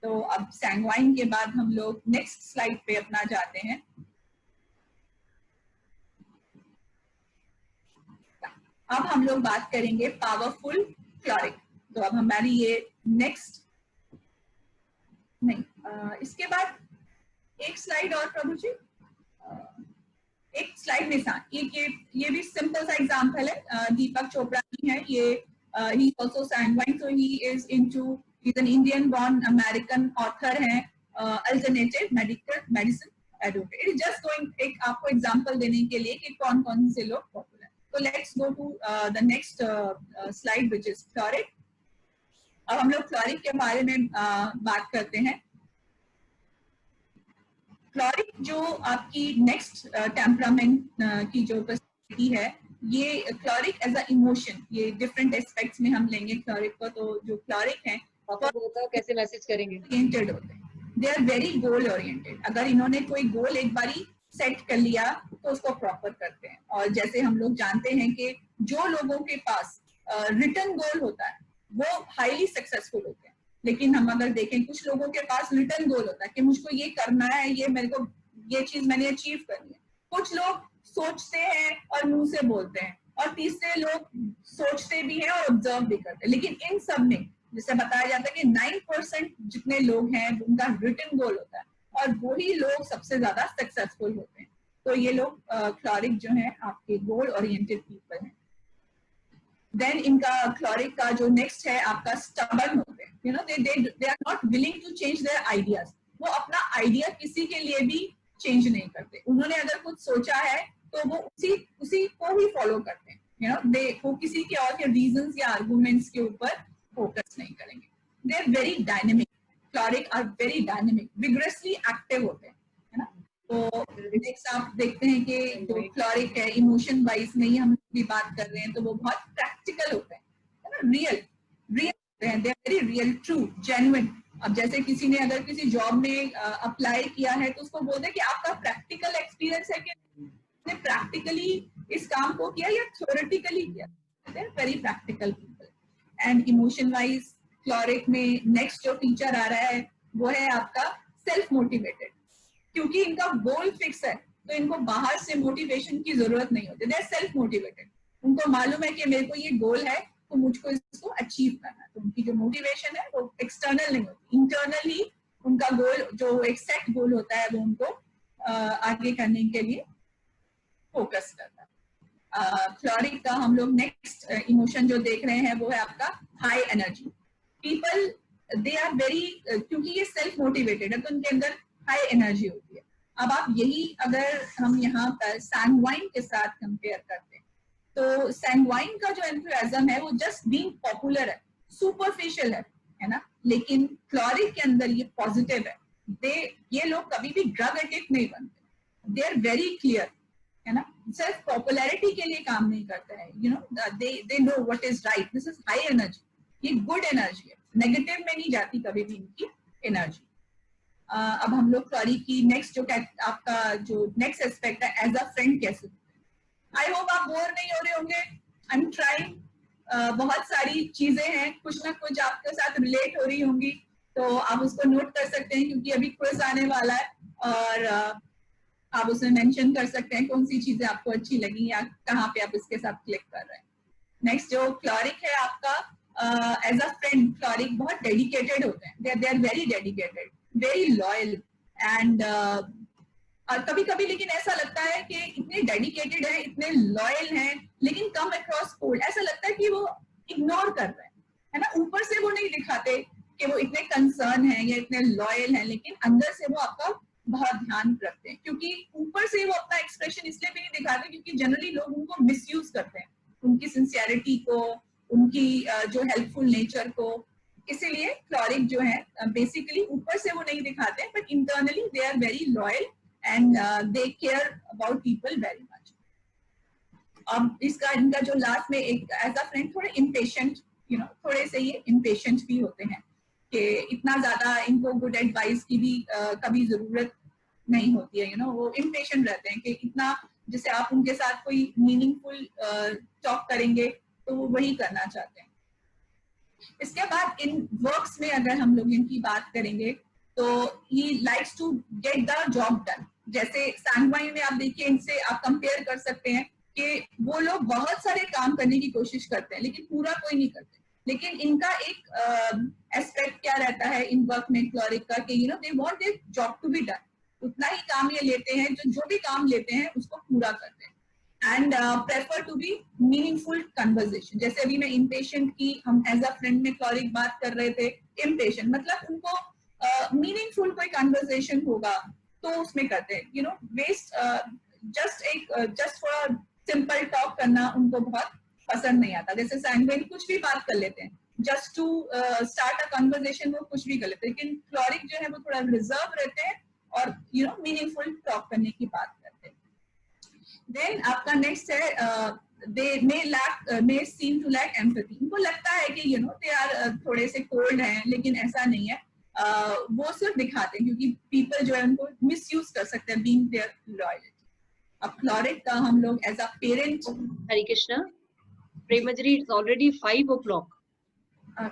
तो अब सैंगवाइन के बाद हम लोग नेक्स्ट स्लाइड पे अपना जाते हैं। अब हम लोग बात करेंगे पावरफुल क्लोरिक। तो अब हमारी ये नेक्स्ट नहीं, इसके बाद एक स्लाइड और प्रभु जी, एक स्लाइड में सा ये भी सिंपल सा एग्जांपल है। दीपक चोपड़ा की है ये, he is also sanguine, so he is into, he is an Indian born American author है, alternative medicine advocate. Just going एक आपको एग्जांपल देने के लिए कि कौन कौन से लोग पॉपुलर। तो let's go to the next slide which is choleric. अब हम लोग क्लोरिक के बारे में बात करते हैं। क्लोरिक जो आपकी नेक्स्ट टेम्परामेंट की जो पर्सनैलिटी है, ये क्लोरिक एज अ इमोशन, ये डिफरेंट एस्पेक्ट्स में हम लेंगे क्लोरिक को। तो जो क्लोरिक है कैसे मैसेज करेंगे, ओरिएंटेड होते हैं, they are very goal oriented. अगर इन्होंने कोई गोल एक बारी सेट कर लिया तो उसको प्रॉपर करते हैं। और जैसे हम लोग जानते हैं कि जो लोगों के पास रिटर्न गोल होता है वो हाईली सक्सेसफुल होते हैं। लेकिन हम अगर देखें, कुछ लोगों के पास रिटर्न गोल होता है कि मुझको ये करना है, ये मेरे को ये चीज मैंने अचीव करनी है। कुछ लोग सोचते हैं और मुंह से बोलते हैं, और तीसरे लोग सोचते भी हैं और ऑब्जर्व भी करते हैं। लेकिन इन सब में जैसे बताया जाता है कि 9% जितने लोग हैं उनका रिटर्न गोल होता है, और वही लोग सबसे ज्यादा सक्सेसफुल होते हैं। तो ये लोग क्लोरिक जो है आपके गोल ओरिएंटेड पीपल हैं। देन इनका क्लोरिक का जो नेक्स्ट है आपका स्टबर्न होते हैं। You know they are not willing to change their ideas. वो अपना आइडिया किसी के लिए भी चेंज नहीं करते। उन्होंने अगर कुछ सोचा है तो वो उसी को ही फॉलो करते हैं। यू नो वो किसी के और के रीजंस या आर्गुमेंट्स के ऊपर फोकस नहीं करेंगे। They are very dynamic. Choleric are very dynamic, vigorously active होते हैं, है ना। तो नेक्स्ट आप देखते हैं कि जो क्लोरिक है इमोशन वाइज में ही हम भी बात कर रहे हैं, तो वो बहुत प्रैक्टिकल होते हैं, है ना, रियल होते हैं। They are very real, true, genuine. अब जैसे किसी ने अगर किसी जॉब में अप्लाई किया है तो उसको बोलते हैं कि आपका प्रैक्टिकल एक्सपीरियंस है कि आपने प्रैक्टिकली इस काम को किया या थ्योरेटिकली किया। They are very practical people. And emotion wise choleric में नेक्स्ट जो फीचर आ रहा है वो है आपका सेल्फ मोटिवेटेड। क्योंकि इनका गोल फिक्स है तो इनको बाहर से मोटिवेशन की जरूरत नहीं होती। They are self motivated. उनको मालूम है कि मेरे को ये गोल है तो मुझको इसको अचीव करना है। तो उनकी जो मोटिवेशन है वो एक्सटर्नल नहीं होती, इंटरनल ही उनका गोल, जो एक सेट गोल होता है, वो उनको आगे करने के लिए फोकस करता है। क्लोरिक का हम लोग नेक्स्ट इमोशन जो देख रहे हैं वो है आपका high energy. People they are very, क्योंकि ये सेल्फ मोटिवेटेड है तो उनके अंदर हाई एनर्जी होती है। अब आप यही अगर हम यहाँ पर सैंगवाइन के साथ कंपेयर करते हैं तो सैंगवाइन का जो एंथुसियाज्म है वो जस्ट बीइंग पॉपुलर है, सुपरफिशियल है ना। लेकिन क्लोरिक के अंदर ये पॉजिटिव है। ये लोग कभी भी ड्रग एडिक्ट नहीं बनते। दे आर वेरी क्लियर, है ना। सिर्फ पॉपुलैरिटी के लिए काम नहीं करता है। You know they know what is right. This is high energy. ये गुड एनर्जी है, नेगेटिव में नहीं जाती कभी भी इनकी एनर्जी। अब हम लोग क्लोरिक की नेक्स्ट जो आपका जो नेक्स्ट एस्पेक्ट है एज अ फ्रेंड कैसे। आई होप आप बोर नहीं हो रहे होंगे। आई एम ट्राइंग, बहुत सारी चीजें हैं, कुछ ना कुछ आपके साथ रिलेट हो रही होंगी, तो आप उसको नोट कर सकते हैं क्योंकि अभी क्विज आने वाला है और आप उसमें मेंशन कर सकते हैं कौन सी चीजें आपको अच्छी लगी या कहाँ पे आप इसके साथ क्लिक कर रहे हैं। नेक्स्ट जो क्लोरिक है आपका एज अ फ्रेंड, क्लोरिक बहुत डेडिकेटेड होते हैं। They are very dedicated, very loyal and कभी कभी लेकिन ऐसा लगता है कि इतने डेडिकेटेड है, इतने लॉयल हैं, लेकिन कम अक्रॉस कोल्ड। ऐसा लगता है कि वो इग्नोर कर रहे हैं, है ना। ऊपर से वो नहीं दिखाते कि वो इतने कंसर्न हैं या इतने लॉयल हैं, लेकिन अंदर से वो आपका बहुत ध्यान रखते हैं। क्योंकि ऊपर से वो अपना एक्सप्रेशन इसलिए भी नहीं दिखाते क्योंकि जनरली लोग उनको मिसयूज करते हैं, उनकी सिंसियरिटी को, उनकी जो हेल्पफुल नेचर को। इसीलिए क्लोरिक जो है बेसिकली ऊपर से वो नहीं दिखाते, but internally they are very loyal and they care about people very much. अब इनका जो लास्ट में एक एज अ फ्रेंड थोड़े इम्पेशेंट, थोड़े से ये इम्पेशेंट भी होते हैं कि इतना ज्यादा इनको गुड एडवाइस की भी कभी जरूरत नहीं होती है, वो इम्पेशेंट रहते हैं कि इतना, जैसे आप उनके साथ कोई मीनिंगफुल टॉक करेंगे तो वो वही करना चाहते हैं। इसके बाद इन वर्क्स में अगर हम लोग इनकी बात करेंगे तो he likes to get the job done. जैसे सैंगवाइन में आप देखिए, इनसे आप कंपेयर कर सकते हैं कि वो लोग बहुत सारे काम करने की कोशिश करते हैं लेकिन पूरा कोई नहीं करते। लेकिन इनका एक एस्पेक्ट क्या रहता है इन वर्क में क्लोरिक का कि they want their job to be done. उतना ही काम ये लेते हैं, जो भी काम लेते हैं उसको पूरा करते हैं। And prefer to be meaningful conversation. जैसे अभी मैं इम्पेशेंट की हम एज अ फ्रेंड में क्लोरिक बात कर रहे थे, इम्पेशेंट मतलब उनको मीनिंगफुल कोई कन्वर्सेशन होगा तो उसमें करते हैं, waste just for simple talk करना उनको बहुत पसंद नहीं आता। जैसे सैंगवाइन कुछ भी बात कर लेते हैं, just to start a conversation वो कुछ भी कर लेते हैं, लेकिन क्लोरिक जो है वो थोड़ा रिजर्व रहते हैं और मीनिंगफुल टॉक करने की बात करते हैं। देन आपका नेक्स्ट है they may seem to lack empathy। उनको लगता है कि they are थोड़े से कोल्ड हैं, लेकिन ऐसा नहीं है। वो सिर्फ दिखाते हैं क्योंकि पीपल जो है उनको मिसयूज कर सकते हैं बीइंग देयर लॉयल्टी। अब क्लोरिक का हम लोग as a parent. Hare Krishna, Premajri, it's already 5 o'clock.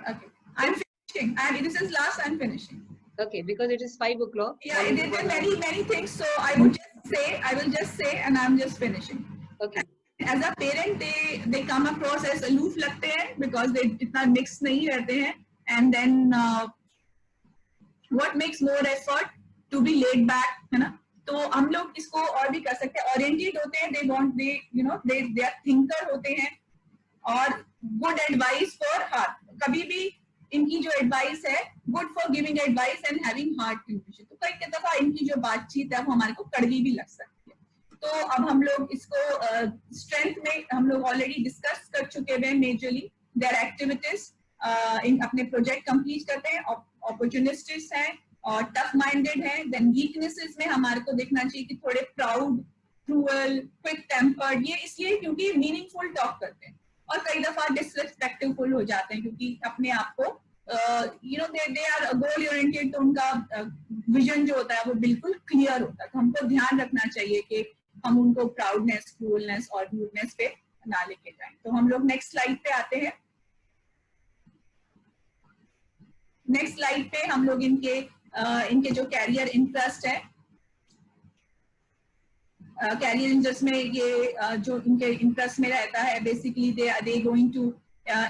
Okay, I'm finishing. This is last. I'm finishing. Okay, because it is 5 o'clock. Yeah, there are many things. So I will just say, and I'm just finishing. Okay. As a parent, they come across as aloof लगते हैं because they इतना mix नहीं रहते हैं, and then what makes more effort to be laid back, है ना? तो हम लोग इसको और भी कर सकते हैं। Oriented होते हैं, they are thinker होते हैं, और गुड एडवाइस फॉर हार्ट। कभी भी इनकी जो एडवाइस है good for giving advice and having heart conviction. तो कई दफा इनकी जो बातचीत है वो हमारे को कड़वी भी लग सकती है। तो अब हम लोग इसको स्ट्रेंथ में हम लोग ऑलरेडी डिस्कस कर चुके हैं। मेजरली देयर एक्टिविटीज इन अपने प्रोजेक्ट कंप्लीट करते हैं, अपॉर्चुनिस्टिक्स हैं और टफ माइंडेड हैं। देन वीकनेसेस में हमारे को देखना चाहिए कि थोड़े प्राउड, क्रूअल, क्विक टेम्पर्ड। ये इसलिए क्योंकि मीनिंगफुल टॉक करते हैं, और कई दफा डिसरिस्पेक्टफुल हो जाते हैं क्योंकि अपने आप को दे आर गोल ओरिएंटेड। तो उनका विजन जो होता है वो बिल्कुल क्लियर होता है। तो हमको ध्यान रखना चाहिए कि हम उनको प्राउडनेस, क्रूअलनेस और रूडनेस पे ना लेके जाएं। तो हम लोग नेक्स्ट स्लाइड पे आते हैं। नेक्स्ट स्लाइड पे हम लोग इनके जो कैरियर इंटरेस्ट है, कैरियर इंटरेस्ट में ये जो इनके इंटरेस्ट में रहता है, basically they going to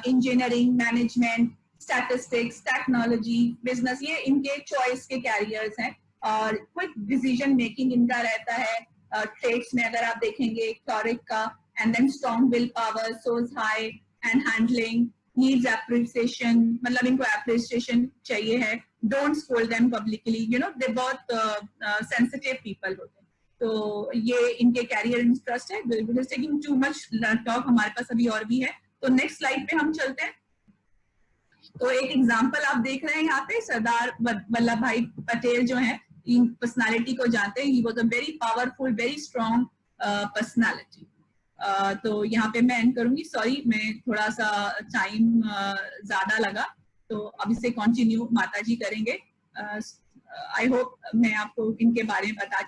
engineering, management, statistics, technology, business. ये इनके चॉइस के कैरियर्स हैं। और क्विक डिसीजन मेकिंग इनका रहता है। ट्रेड्स में अगर आप देखेंगे क्लोरिक का, and then strong will power, shows high and handling, needs appreciation, मतलब इनको एप्रिसिएशन चाहिए है। Don't scold them publicly, they बहुत सेंसिटिव पीपल होते हैं। तो ये इनके कैरियर इंटरेस्ट है। टेकिंग टू मच टॉक, हमारे पास अभी और भी है। तो नेक्स्ट स्लाइड पे हम चलते हैं। तो एक एग्जांपल आप देख रहे हैं यहाँ पे, सरदार वल्लभ भाई पटेल जो हैं, इन पर्सनालिटी को जानते हैं। He was a very powerful, very strong personality. तो यहाँ पे मैं एंड करूंगी। सॉरी, मैं थोड़ा सा टाइम ज्यादा लगा, तो अब इसे कंटिन्यू माता जी करेंगे। आई होप मैं आपको इनके बारे में बता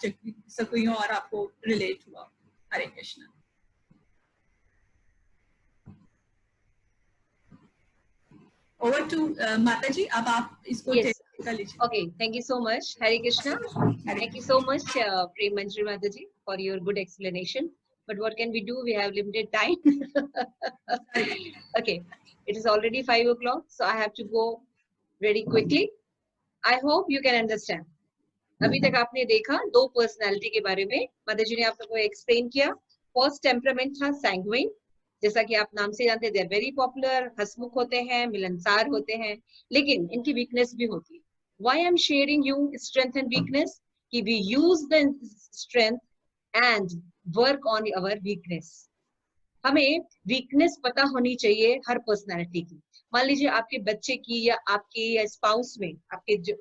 सकूं और आपको रिलेट हुआ। हरे कृष्णा। ओवर टू माता जी, अब आप इसको कर लीजिए। Okay, thank you so much, Hare Krishna. Thank you so much, Premajri Mataji, for your good explanation. But what can we do? We have limited time. Okay, it is already 5 o'clock, so I have to go very quickly. I hope you can understand. अभी तक आपने देखा 2 पर्सनालिटी के बारे में, माता जी ने आपको एक्सप्लेन किया। फर्स्ट टेम्परामेंट था सैंग्विन, जैसा कि आप नाम से जानते हैं, दे आर वेरी पॉपुलर, हंसमुख होते हैं, मिलनसार होते हैं, लेकिन इनकी वीकनेस भी होती है। Why I'm sharing you strength and weakness? कि we use the strength and work on our weakness. हमें वीकनेस पता होनी चाहिए हर पर्सनालिटी की। मान लीजिए आपके बच्चे की या आपके या स्पाउस में, आपके जो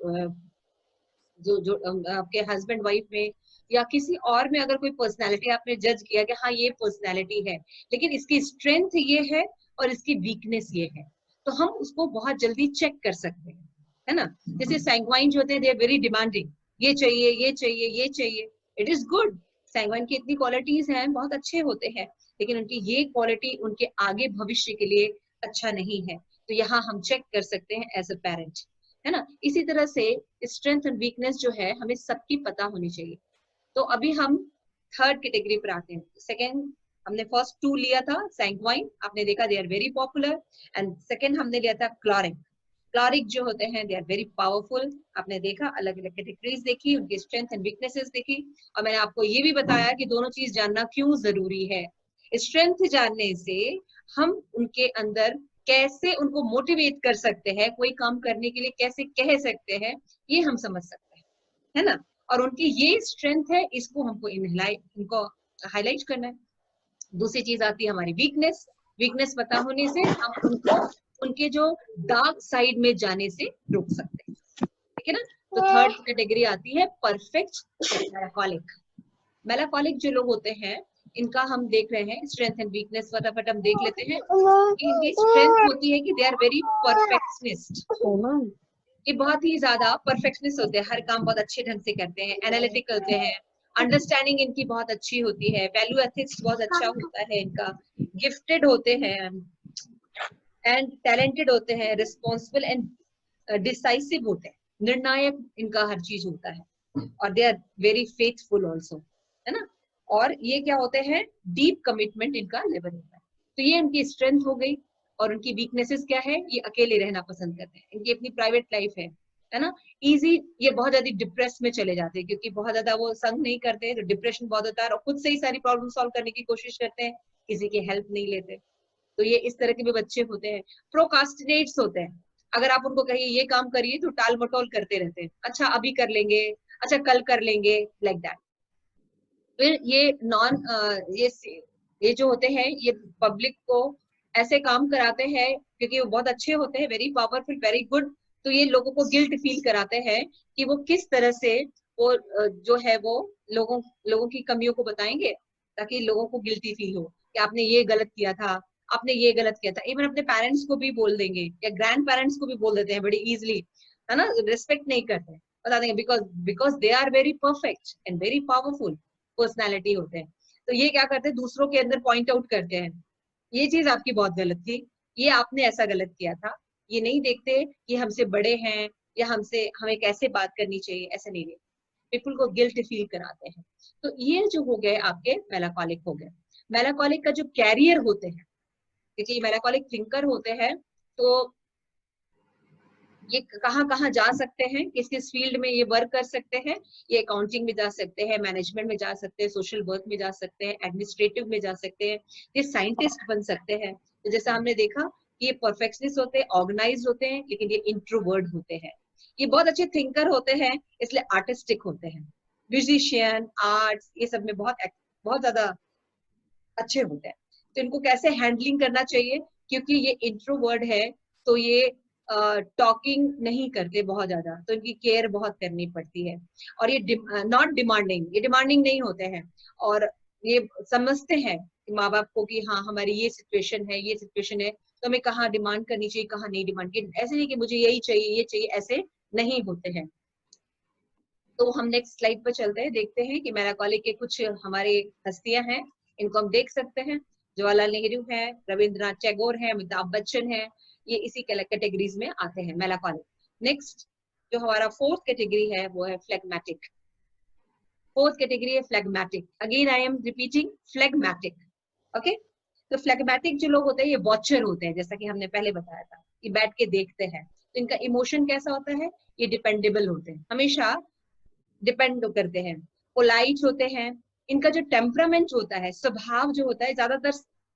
आपके हस्बैंड वाइफ में या किसी और में अगर कोई पर्सनालिटी आपने जज किया कि हाँ ये पर्सनालिटी है, लेकिन इसकी स्ट्रेंथ ये है और इसकी वीकनेस ये है, तो हम उसको बहुत जल्दी चेक कर सकते हैं, है ना। जैसे सैंग्वाइन जो होते हैं, दे आर वेरी डिमांडिंग, ये चाहिए ये चाहिए ये चाहिए। इट इज गुड, सैंग्वाइन की इतनी क्वालिटीज हैं, बहुत अच्छे होते हैं, लेकिन उनकी ये क्वालिटी उनके आगे भविष्य के लिए अच्छा नहीं है। तो यहाँ हम चेक कर सकते हैं एज अ पेरेंट, है ना। इसी तरह से स्ट्रेंथ एंड वीकनेस जो है हमें सबकी पता होनी चाहिए। तो अभी हम थर्ड कैटेगरी पर आते हैं। सेकेंड, हमने फर्स्ट टू लिया था सैंग्वाइन, आपने देखा they are very popular, and second हमने लिया था क्लोरिक। क्लोरिक जो होते हैं दे आर वेरी पावरफुल, आपने देखा अलग अलग कैटेगरीज देखी, उनकी स्ट्रेंथ एंड वीकनेसेस देखी, और मैंने आपको ये भी बताया कि दोनों चीज जानना क्यों जरूरी है। स्ट्रेंथ जानने से हम उनके अंदर कैसे उनको मोटिवेट कर सकते हैं, कोई काम करने के लिए कैसे कह सकते हैं, ये हम समझ सकते हैं, है ना। और उनकी ये स्ट्रेंथ है, इसको हमको इनको हाईलाइट करना है। दूसरी चीज आती है हमारी वीकनेस। वीकनेस पता होने से हम उनको उनके जो डार्क साइड में जाने से रोक सकते हैं, ठीक है ना। तो थर्ड कैटेगरी आती है परफेक्ट मेलाकोलिक। मेलाकोलिक जो लोग होते हैं, इनका हम देख रहे हैं स्ट्रेंथ एंड वीकनेस, फटाफट हम देख लेते हैं। इनकी स्ट्रेंथ होती है कि दे आर वेरी परफेक्शनिस्ट, ये बहुत ही ज्यादा परफेक्शनिस्ट होते हैं, हर काम बहुत अच्छे ढंग से करते हैं, एनालिटिक होते हैं, अंडरस्टैंडिंग इनकी बहुत अच्छी होती है, वैल्यू एथिक्स बहुत अच्छा होता है इनका, गिफ्टेड होते हैं एंड टैलेंटेड होते हैं, रिस्पॉन्सिबल एंड डिसाइसिव होते हैं, निर्णायक इनका हर चीज होता है, और they are very faithful also, है ना। और ये क्या होते हैं, डीप कमिटमेंट इनका लेवल होता है। तो ये इनकी स्ट्रेंथ हो गई। और उनकी वीकनेसेस क्या है, ये अकेले रहना पसंद करते हैं, इनकी अपनी प्राइवेट लाइफ है ना। इजी, ये बहुत ज्यादा डिप्रेस में चले जाते हैं, क्योंकि बहुत ज्यादा वो संग नहीं करते, तो डिप्रेशन बहुत होता है, और खुद से ही सारी प्रॉब्लम सॉल्व करने की कोशिश करते हैं, किसी की हेल्प नहीं लेते। तो ये इस तरह के भी बच्चे होते हैं। प्रोकास्टिनेट्स होते हैं, अगर आप उनको कहिए ये काम करिए तो टाल मटोल करते रहते हैं, अच्छा अभी कर लेंगे, अच्छा कल कर लेंगे, लाइक दैट। फिर ये जो होते हैं, ये पब्लिक को ऐसे काम कराते हैं क्योंकि वो बहुत अच्छे होते हैं, वेरी पावरफुल, वेरी गुड। तो ये लोगों को गिल्ट फील कराते हैं कि वो किस तरह से वो जो है वो लोगों की कमियों को बताएंगे, ताकि लोगों को गिल्टी फील हो कि आपने ये गलत किया था, आपने ये गलत किया था। इवन अपने पेरेंट्स को भी बोल देंगे, या ग्रैंड पेरेंट्स को भी बोल देते हैं बड़ी इजिली, है ना, रिस्पेक्ट नहीं करते, बता देंगे because they are very perfect and very powerful personality होते हैं। तो ये क्या करते हैं, दूसरों के अंदर पॉइंट आउट करते हैं, ये चीज आपकी बहुत गलत थी, ये आपने ऐसा गलत किया था। ये नहीं देखते कि हमसे बड़े हैं या हमें कैसे बात करनी चाहिए, ऐसे नहीं देखते, पीपल को गिल्ट फील कराते हैं। तो ये जो हो गए आपके मेलाकोलिक हो गए। मेलाकोलिक का जो कैरियर होते हैं, क्योंकि ये मेलाकोलिक थिंकर होते हैं, तो ये कहाँ कहाँ जा सकते हैं, किस किस फील्ड में ये वर्क कर सकते हैं। ये अकाउंटिंग में जा सकते हैं, मैनेजमेंट में जा सकते हैं, सोशल वर्क में जा सकते हैं, एडमिनिस्ट्रेटिव में जा सकते हैं, ये साइंटिस्ट बन सकते हैं। तो जैसा हमने देखा कि ये परफेक्शनिस्ट होते हैं, ऑर्गेनाइज होते हैं, लेकिन ये इंट्रोवर्ट होते हैं। ये बहुत अच्छे थिंकर होते हैं, इसलिए आर्टिस्टिक होते हैं, म्यूजिशियन, आर्ट्स, ये सब में बहुत ज्यादा अच्छे होते हैं। तो इनको कैसे हैंडलिंग करना चाहिए, क्योंकि ये इंट्रोवर्ट है, तो ये टॉकिंग नहीं करते बहुत ज्यादा, तो इनकी केयर बहुत करनी पड़ती है। और ये नॉट डिमांडिंग, ये डिमांडिंग नहीं होते हैं, और ये समझते हैं माँ बाप को कि हाँ हमारी ये सिचुएशन है, ये सिचुएशन है, तो हमें कहाँ डिमांड करनी चाहिए, कहाँ नहीं डिमांड की। ऐसे नहीं कि मुझे यही चाहिए ये चाहिए, ऐसे नहीं होते हैं। तो हम नेक्स्ट स्लाइड पर चलते हैं, देखते हैं कि मेलाकोलिक के कुछ हमारे हस्तियां हैं, इनको हम देख सकते हैं। जवाहरलाल नेहरू है, रविंद्रनाथ टैगोर है, अमिताभ बच्चन है, ये इसी कैटेगरीज में आते हैं मेलाकोलिक। नेक्स्ट जो हमारा फोर्थ कैटेगरी है वो है फ्लेगमेटिक। फोर्थ कैटेगरी है phlegmatic. Again I am repeating, phlegmatic, okay. तो फ्लेगमेटिक जो लोग होते हैं, ये वॉचर होते हैं, जैसा कि हमने पहले बताया था, ये बैठ के देखते हैं। तो इनका इमोशन कैसा होता है, ये डिपेंडेबल होते हैं, हमेशा डिपेंड करते हैं, पोलाइट होते हैं। इनका जो टेम्परामेंट होता है, स्वभाव जो होता है, ज्यादातर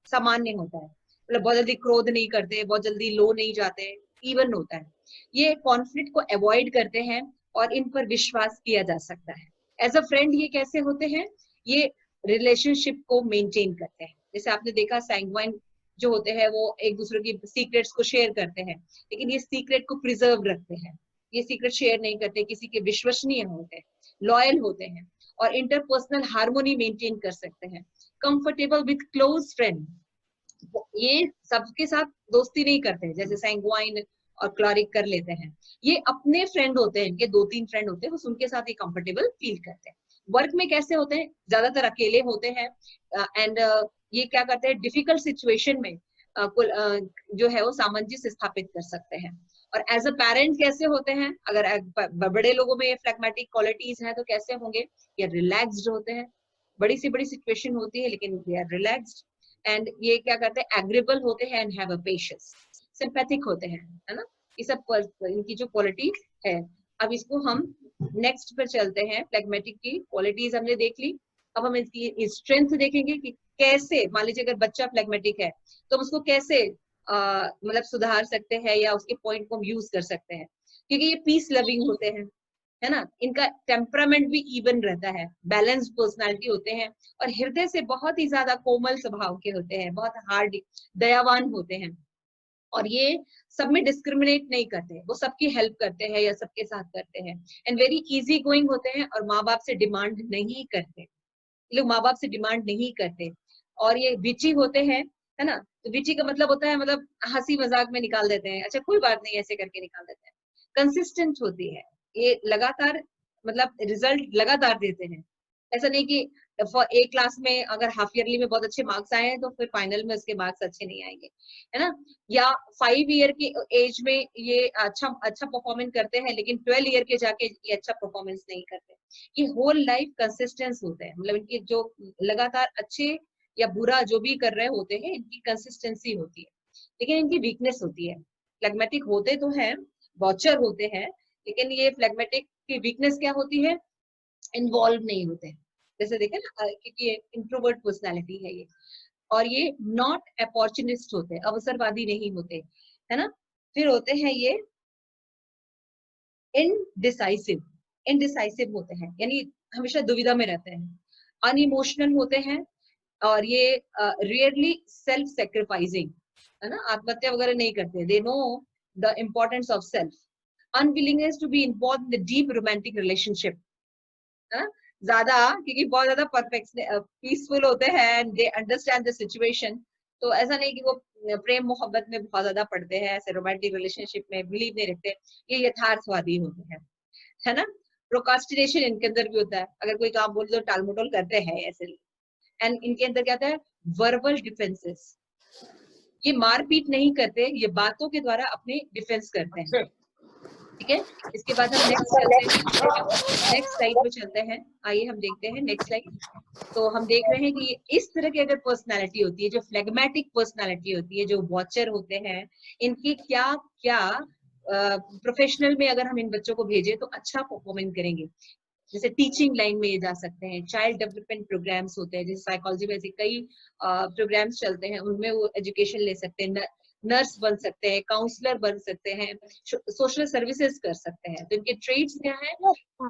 सामान्य होता है, मतलब बहुत जल्दी क्रोध नहीं करते, बहुत जल्दी लो नहीं जाते, इवन होता है। ये कॉन्फ्लिक्ट को अवॉइड करते हैं और इन पर विश्वास किया जा सकता है। एज अ फ्रेंड ये कैसे होते हैं, ये रिलेशनशिप को मेंटेन करते हैं। जैसे आपने देखा सैंग्वाइन जो होते हैं वो एक दूसरे की सीक्रेट्स को शेयर करते हैं, लेकिन ये सीक्रेट को प्रिजर्व रखते हैं, ये सीक्रेट शेयर नहीं करते, किसी के विश्वसनीय होते हैं, लॉयल होते हैं। और इंटरपर्सनल हार्मोनी मेंटेन कर सकते हैं। कंफर्टेबल विथ क्लोज फ्रेंड, ये सबके साथ दोस्ती नहीं करते हैं जैसे सैंग्वाइन और क्लॉरिक कर लेते हैं। ये अपने फ्रेंड होते हैं, इनके 2-3 फ्रेंड होते हैं, बस उनके साथ ये कंफर्टेबल फील करते हैं। वर्क में कैसे होते हैं, ज्यादातर अकेले होते हैं एंड ये क्या करते हैं, डिफिकल्ट सिचुएशन में जो है वो सामंजस्य स्थापित कर सकते हैं। और एज अ पेरेंट कैसे होते हैं, अगर बड़े लोगों में ये फ्लैग्मेटिक क्वालिटीज हैं तो कैसे होंगे, ये रिलैक्स्ड होते हैं, बड़ी से बड़ी सिचुएशन होती है लेकिन दे आर रिलैक्स्ड। एंड ये क्या करते हैं, एग्रीबल होते हैं and have a patience, sympathetic होते हैं, है ना। ये सब इनकी जो क्वालिटी है। अब इसको हम नेक्स्ट पर चलते हैं। फ्लैग्मेटिक की क्वालिटीज हमने देख ली, अब हम इसकी स्ट्रेंथ देखेंगे कि कैसे, मान लीजिए अगर बच्चा फ्लैग्मेटिक है तो हम उसको कैसे मतलब सुधार सकते हैं या उसके पॉइंट को हम यूज कर सकते हैं। क्योंकि ये पीस लविंग होते हैं, है ना, इनका टेम्परामेंट भी इवन रहता है, बैलेंस्ड पर्सनालिटी होते हैं और हृदय से बहुत ही ज्यादा कोमल स्वभाव के होते हैं, बहुत हार्ड दयावान होते हैं। और ये सब में डिस्क्रिमिनेट नहीं करते, वो सबकी हेल्प करते हैं या सबके साथ करते हैं। एंड वेरी इजी गोइंग होते हैं और माँ बाप से डिमांड नहीं करते, लोग माँ बाप से डिमांड नहीं करते। और ये विची होते हैं, है ना, तो विची का मतलब होता है मतलब हंसी मजाक में निकाल देते हैं, अच्छा कोई बात नहीं, ऐसे करके निकाल देते हैं। कंसिस्टेंट होती है, ये लगातार मतलब रिजल्ट लगातार देते हैं। ऐसा नहीं कि एक क्लास में अगर हाफ ईयरली में बहुत अच्छे मार्क्स आए हैं तो फिर फाइनल में उसके मार्क्स अच्छे नहीं आएंगे, है ना। या 5 ईयर की एज में ये अच्छा परफॉर्मेंस करते हैं लेकिन 12 ईयर के जाके ये अच्छा परफॉर्मेंस नहीं करते। ये होल लाइफ कंसिस्टेंस होते हैं, मतलब इनके जो लगातार अच्छे या बुरा जो भी कर रहे होते हैं, इनकी कंसिस्टेंसी होती है। लेकिन इनकी वीकनेस होती है, फ्लैग्मेटिक होते तो हैं, वॉचर होते हैं, लेकिन ये फ्लैग्मेटिक की वीकनेस क्या होती है, इन्वॉल्व नहीं होते। जैसे देखें ना, क्योंकि इंट्रोवर्ट पर्सनालिटी है ये, और ये नॉट अपॉर्चुनिस्ट होते, अवसरवादी नहीं होते, है ना। फिर होते हैं ये इनडिसाइसिव, इनडिसाइसिव होते हैं, यानी हमेशा दुविधा में रहते हैं। अनइमोशनल होते हैं और ये रियरली सेल्फ सेक्रीफाइसिंग, है ना, आत्महत्या वगैरह नहीं करते। They know the importance of self. Unwillingness to be involve in the deep romantic relationship, ज्यादा, क्योंकि बहुत ज्यादा परफेक्ट पीसफुल होते हैं and they understand the situation. तो ऐसा नहीं कि वो प्रेम मोहब्बत में बहुत ज्यादा पड़ते हैं, ऐसे रोमांटिक रिलेशनशिप में बिलीव नहीं रखते, ये यथार्थवादी होते हैं, है ना। प्रोकास्टिनेशन इनके अंदर भी होता है, अगर कोई काम बोल दो टाल मटोल करते हैं ऐसे। एंड इनके अंदर क्या होता है, वर्बल डिफेंसेस, ये मारपीट नहीं करते, ये बातों के द्वारा अपने डिफेंस करते हैं, ठीक है। इसके बाद हम नेक्स्ट चलते हैं, नेक्स्ट स्लाइड पे चलते हैं। आइए हम देखते हैं नेक्स्ट स्लाइड। तो हम देख रहे हैं कि इस तरह की अगर पर्सनालिटी होती है, जो फ्लेगमेटिक पर्सनालिटी होती है, जो वॉचर होते हैं, इनकी क्या क्या प्रोफेशनल में अगर हम इन बच्चों को भेजें तो अच्छा परफॉर्मेंस करेंगे। जैसे टीचिंग लाइन में ये जा सकते हैं, चाइल्ड डेवलपमेंट प्रोग्राम्स होते हैं, जैसे साइकोलॉजी में ऐसे कई प्रोग्राम्स चलते हैं, उनमें वो एजुकेशन ले सकते हैं, नर्स बन सकते हैं, काउंसलर बन सकते हैं, सोशल सर्विसेज कर सकते हैं। तो इनके ट्रेड्स क्या हैं,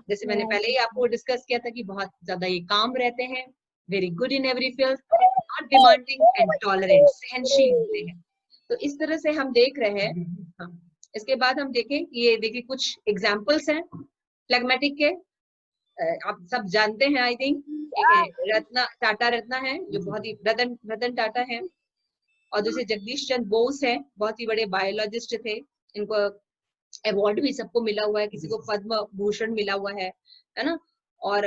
जैसे मैंने पहले ही आपको डिस्कस किया था कि बहुत ज्यादा ये काम रहते हैं, very good in every field, not demanding and tolerant, सहनशील होते हैं। तो इस तरह से हम देख रहे हैं। हाँ, इसके बाद हम देखें, ये देखिए कुछ एग्जाम्पल्स हैं फ्लैग्मेटिक के, आप सब जानते हैं आई थिंक। एक है रत्ना टाटा, रत्ना है जो बहुत ही रतन टाटा है, और दूसरे जगदीश चंद्र बोस है, बहुत ही बड़े बायोलॉजिस्ट थे, इनको अवार्ड भी सबको मिला हुआ है, किसी को पद्म भूषण मिला हुआ है ना। और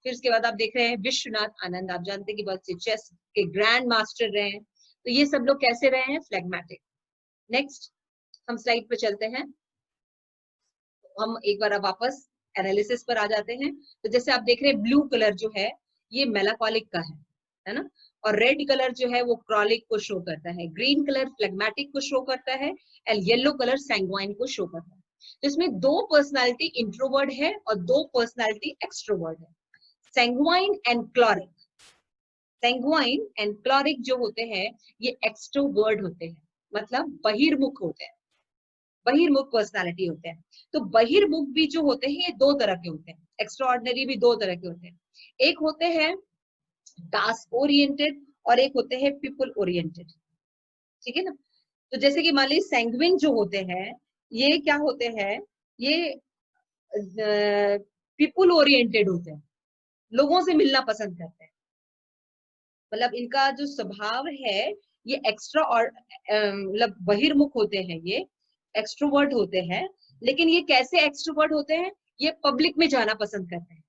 फिर उसके बाद आप देख रहे हैं विश्वनाथ आनंद, आप जानते हैं कि बहुत से चेस के ग्रैंड मास्टर रहे हैं। तो ये सब लोग कैसे रहे हैं, फ्लैग्मेटिक। नेक्स्ट हम स्लाइड पे चलते हैं, हम एक बार अब वापस एनालिसिस पर आ जाते हैं। तो जैसे आप देख रहे हैं ब्लू कलर जो है ये मेलाकोलिक का है ना, और रेड कलर जो है वो क्रॉलिक को शो करता है, ग्रीन कलर फ्लेग्मेटिक को शो करता है, एंड येलो कलर सैंग्वाइन को शो करता है। तो इसमें 2 पर्सनालिटी इंट्रोवर्ट है और 2 पर्सनालिटी एक्सट्रोवर्ट है, सैंग्वाइन एंड क्लॉरिक। सैंग्वाइन एंड क्लॉरिक जो होते हैं ये एक्सट्रोवर्ट होते हैं, मतलब बहिर्मुख होते हैं, बहिर्मुख पर्सनालिटी होते हैं। तो बहिर्मुख भी जो होते हैं ये 2 तरह के होते हैं, एक्स्ट्राऑर्डिनरी भी 2 तरह के होते हैं। एक होते हैं टास्क ओरिएंटेड और एक होते हैं पीपल ओरिएंटेड, ठीक है ना। तो जैसे कि मान लीजिए सैंग्विन जो होते हैं ये क्या होते हैं, ये पीपल ओरिएंटेड होते हैं, लोगों से मिलना पसंद करते हैं। मतलब इनका जो स्वभाव है ये एक्स्ट्रा और मतलब बहिर्मुख होते हैं, ये एक्सट्रोवर्ट होते हैं। लेकिन ये कैसे एक्सट्रोवर्ट होते हैं, ये पब्लिक में जाना पसंद करते हैं,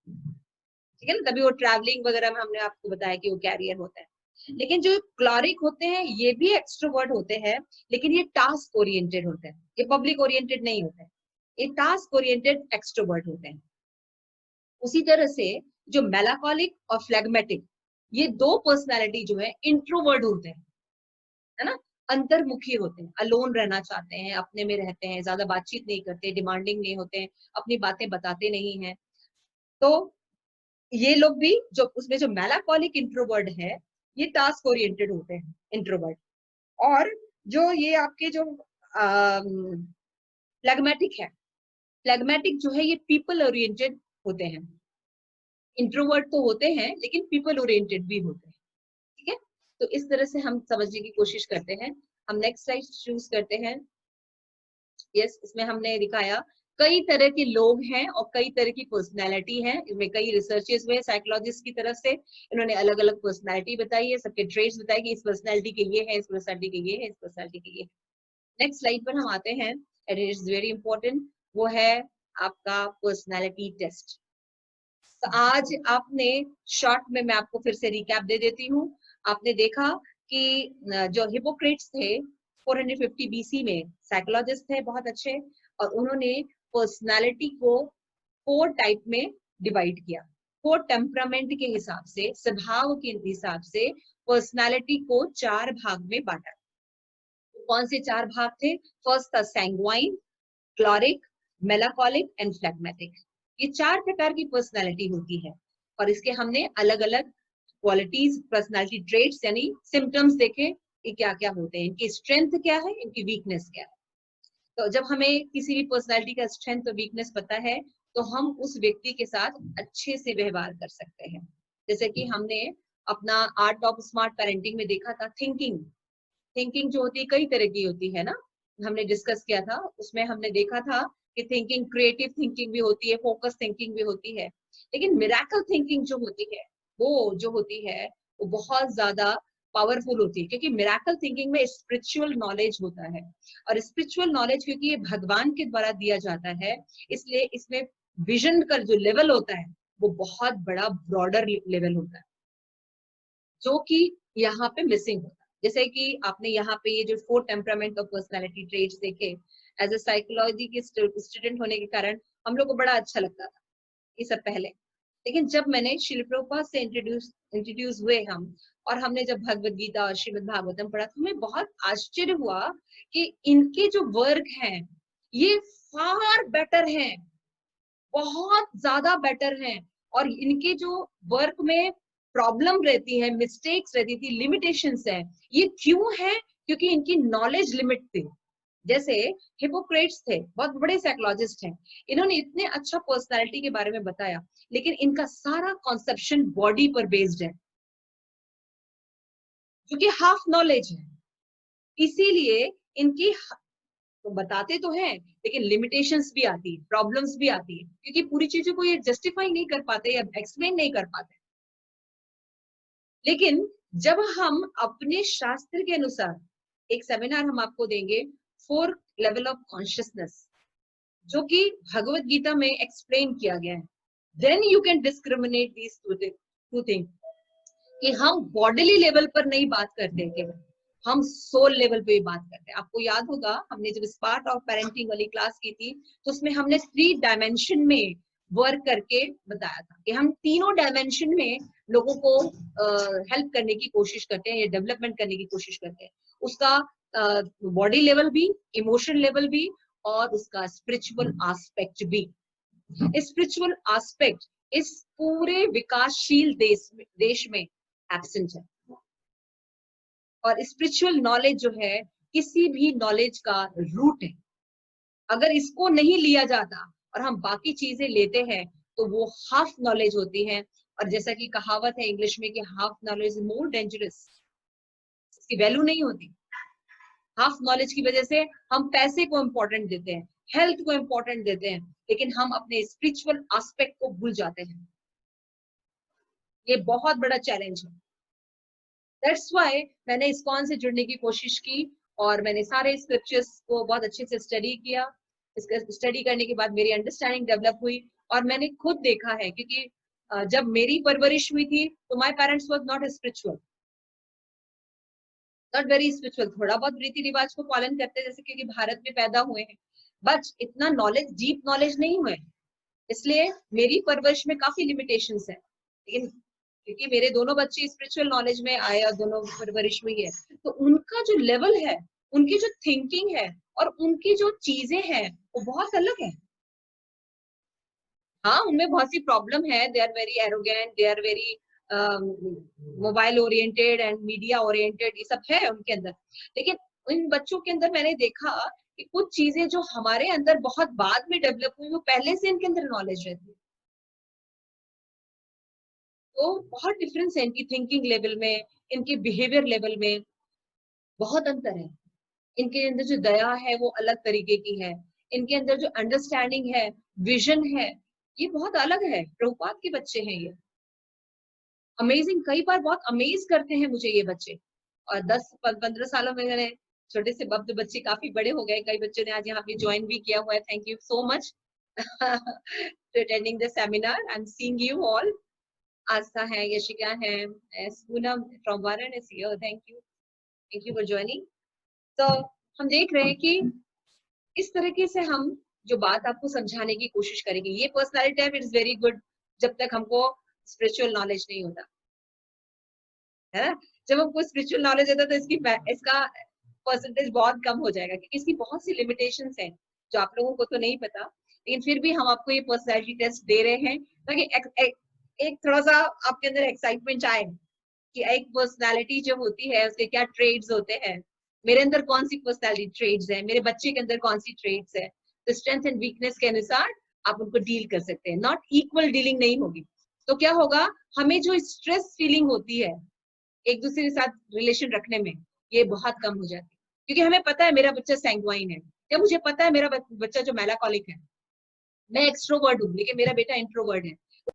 ठीक है ना, तभी वो ट्रैवलिंग वगैरह में हमने आपको बताया कि वो कैरियर होता है। लेकिन जो क्लॉरिक होते हैं ये भी एक्सट्रोवर्ट होते हैं, लेकिन ये टास्क ओरिएंटेड होते हैं, ये पब्लिक ओरिएंटेड नहीं होते हैं, ये टास्क ओरिएंटेड एक्सट्रोवर्ट होते हैं। उसी तरह से जो मेलाकोलिक और फ्लेगमेटिक, ये दो पर्सनालिटी जो है इंट्रोवर्ट होते हैं, है ना, अंतर्मुखी होते हैं, अलोन रहना चाहते हैं, अपने में रहते हैं, ज्यादा बातचीत नहीं करते, डिमांडिंग नहीं होते हैं, अपनी बातें बताते नहीं हैं। तो ये लोग भी जो उसमें जो मेलाकोलिक इंट्रोवर्ट है ये टास्क ओरिएंटेड होते हैं इंट्रोवर्ट। और जो ये आपके जो फ्लेगमेटिक है, फ्लेगमेटिक जो है ये पीपल ओरिएंटेड होते हैं। इंट्रोवर्ट तो होते हैं लेकिन पीपल ओरिएंटेड भी होते हैं, ठीक है। तो इस तरह से हम समझने की कोशिश करते हैं। हम नेक्स्ट स्लाइड चूज करते हैं। यस, इसमें हमने दिखाया कई तरह के लोग हैं और कई तरह की पर्सनैलिटी है। इसमें कई रिसर्चेस हुए साइकोलॉजिस्ट की तरफ से, इन्होंने अलग अलग पर्सनैलिटी बताई है, सबके ट्रेट्स बताए कि इस पर्सनैलिटी के ये है, इस पर्सनैलिटी के ये है, इस पर्सनैलिटी के ये है। नेक्स्ट स्लाइड पर हम आते हैं, and it is very important, वो है आपका पर्सनैलिटी टेस्ट। तो आज आपने शॉर्ट में मैं आपको फिर से रिकैप दे देती हूँ। आपने देखा कि जो हिपोक्रेट्स थे 450 बीसी में, साइकोलॉजिस्ट थे बहुत अच्छे, और उन्होंने पर्सनालिटी को 4 टाइप में डिवाइड किया। 4 टेम्परामेंट के हिसाब से, स्वभाव के हिसाब से पर्सनालिटी को 4 भाग में बांटा। कौन से 4 भाग थे? फर्स्ट था सैंग्वाइन, क्लॉरिक, मेलाकोलिक एंड फ्लेगमेटिक। ये 4 प्रकार की पर्सनालिटी होती है, और इसके हमने अलग अलग क्वालिटीज, पर्सनालिटी ट्रेट्स यानी सिम्टम्स देखे कि क्या क्या होते हैं, इनकी स्ट्रेंथ क्या है, इनकी वीकनेस क्या है। तो जब हमें किसी भी पर्सनालिटी का स्ट्रेंथ और वीकनेस पता है तो हम उस व्यक्ति के साथ अच्छे से व्यवहार कर सकते हैं। जैसे कि हमने अपना आर्ट ऑफ स्मार्ट पेरेंटिंग में देखा था, थिंकिंग। थिंकिंग जो होती है कई तरह की होती है ना, हमने डिस्कस किया था, उसमें हमने देखा था कि थिंकिंग, क्रिएटिव थिंकिंग भी होती है, फोकस थिंकिंग भी होती है, लेकिन मिरेकल थिंकिंग जो होती है, वो जो होती है वो बहुत ज्यादा पावरफुल होती है, क्योंकि मिरेकल थिंकिंग में स्पिरिचुअल नॉलेज होता है। और स्पिरिचुअल नॉलेज क्योंकि ये भगवान के द्वारा दिया जाता है, इसलिए इसमें विजन का जो लेवल होता है वो बहुत बड़ा ब्रॉडर लेवल होता है, जो कि यहाँ पे मिसिंग होता है। जैसे कि आपने यहाँ पे ये जो 4 टेम्परामेंट और पर्सनालिटी ट्रेट्स देखे, एज ए साइकोलॉजी के स्टूडेंट होने के कारण हम लोग को बड़ा अच्छा लगता था ये सब पहले। लेकिन जब मैंने श्रील प्रभुपाद से इंट्रोड्यूस हुए हम, और हमने जब भगवत गीता और श्रीमद् भागवतम पढ़ा तो हमें बहुत आश्चर्य हुआ कि इनके जो वर्क हैं ये फार बेटर हैं, बहुत ज्यादा बेटर हैं। और इनके जो वर्क में प्रॉब्लम रहती है, मिस्टेक्स रहती थी, लिमिटेशंस है, ये क्यों है? क्योंकि इनकी नॉलेज लिमिट थी। जैसे हिपोक्रेट्स थे, बहुत बड़े साइकोलॉजिस्ट हैं, इन्होंने इतने अच्छा पर्सनालिटी के बारे में बताया, लेकिन इनका सारा कॉन्सेप्शन बॉडी पर बेस्ड है, क्योंकि हाफ नॉलेज है। इसीलिए इनकी तो बताते तो हैं लेकिन लिमिटेशंस भी आती है, प्रॉब्लम्स भी आती है, क्योंकि पूरी चीजों को ये जस्टिफाई नहीं कर पाते या एक्सप्लेन नहीं कर पाते। लेकिन जब हम अपने शास्त्र के अनुसार, एक सेमिनार हम आपको देंगे 4 लेवल ऑफ कॉन्शियसनेस, जो कि भगवत गीता में एक्सप्लेन किया गया है, then you can discriminate these two thing, कि हम बॉडीली लेवल पर नहीं बात करते केवल, हम सोल लेवल पे बात करते हैं। आपको याद होगा हमने जब स्पार्ट ऑफ पेरेंटिंग वाली क्लास की थी तो उसमें हमने 3 डायमेंशन में वर्क करके बताया था कि हम तीनों डायमेंशन में लोगों को हेल्प करने की कोशिश करते हैं या डेवलपमेंट करने की कोशिश करते हैं। उसका बॉडी लेवल भी, इमोशन लेवल भी, और उसका स्पिरिचुअल एस्पेक्ट भी। स्पिरिचुअल एस्पेक्ट इस पूरे विकासशील देश में एब्सेंट है। और स्पिरिचुअल नॉलेज जो है किसी भी नॉलेज का रूट है। अगर इसको नहीं लिया जाता और हम बाकी चीजें लेते हैं तो वो हाफ नॉलेज होती है। और जैसा कि कहावत है इंग्लिश में कि half knowledge is more dangerous, इसकी वैल्यू नहीं होती। हाफ नॉलेज की वजह से हम पैसे को इम्पोर्टेंट देते हैं, हेल्थ को इम्पोर्टेंट देते हैं, लेकिन हम अपने स्पिरिचुअल एस्पेक्ट को भूल जाते हैं। ये बहुत बड़ा चैलेंज है। दैट्स व्हाई मैंने इस्कॉन से जुड़ने की कोशिश की और मैंने सारे स्क्रिप्चर्स को बहुत अच्छे से स्टडी किया। इसका स्टडी करने के बाद मेरी अंडरस्टैंडिंग डेवलप हुई और मैंने खुद देखा है, क्योंकि जब मेरी परवरिश हुई थी तो my parents was not spiritual, not very spiritual. थोड़ा बहुत रीति रिवाज को पालन करते हैं जैसे, क्योंकि भारत में पैदा हुए हैं, बट इतना नॉलेज, डीप नॉलेज नहीं हुए, इसलिए मेरी परवरिश में काफी लिमिटेशंस है। लेकिन क्योंकि मेरे दोनों बच्चे स्पिरिचुअल नॉलेज में आए और दोनों परवरिश हुई है, तो उनका जो लेवल है, उनकी जो थिंकिंग है और उनकी जो चीजें हैं वो बहुत अलग है। हाँ, उनमें बहुत सी प्रॉब्लम है, they are very arrogant, they are very mobile oriented and media oriented, ये सब है उनके अंदर। लेकिन इन बच्चों के अंदर मैंने देखा कि कुछ चीजें जो हमारे अंदर बहुत बाद में डेवलप हुई, वो पहले से इनके अंदर नॉलेज रहती है। तो बहुत डिफरेंस है इनकी थिंकिंग लेवल में, इनके बिहेवियर लेवल में बहुत अंतर है। इनके अंदर जो दया है वो अलग तरीके की है, इनके अंदर जो अंडरस्टैंडिंग है, विजन है, ये बहुत अलग है। प्रभुपाद के बच्चे हैं ये, अमेजिंग। कई बार बहुत अमेज करते हैं मुझे ये बच्चे। और 10-15 सालों में मैंने छोटे से बच्चे काफी बड़े हो गए, कई बच्चों ने आज यहाँ पे ज्वाइन भी किया हुआ है। Thank you so much to attending the seminar. I'm seeing you all. आस्था है, यशिका है, Poonam from Varanasi, thank you for joining. तो हम देख रहे हैं कि इस तरीके से हम जो बात आपको समझाने की कोशिश करेंगे। ये personality type is very good जब तक हमको स्पिरिचुअल नॉलेज नहीं होता है ना। जब हमको स्पिरिचुअल नॉलेज होता है तो इसका परसेंटेज बहुत कम हो जाएगा, क्योंकि इसकी बहुत सी लिमिटेशंस हैं जो आप लोगों को तो नहीं पता। लेकिन फिर भी हम आपको ये पर्सनालिटी टेस्ट दे रहे हैं ताकि एक थोड़ा सा आपके अंदर एक्साइटमेंट आए कि एक पर्सनालिटी जो होती है उसके क्या ट्रेड्स होते हैं, मेरे अंदर कौन सी पर्सनालिटी ट्रेड्स है, मेरे बच्चे के अंदर कौन सी ट्रेड्स है। तो स्ट्रेंथ एंड वीकनेस के अनुसार आप उनको डील कर सकते हैं, नॉट इक्वल डीलिंग नहीं होगी। तो क्या होगा, हमें जो स्ट्रेस फीलिंग होती है एक दूसरे के साथ रिलेशन रखने में, ये बहुत कम हो जाती है। क्योंकि हमें पता है मेरा बच्चा सैंग्वाइन है, या मुझे पता है मेरा बच्चा जो मेलाकोलिक है, मैं एक्सट्रोवर्ट हूँ लेकिन मेरा बेटा इंट्रोवर्ट है,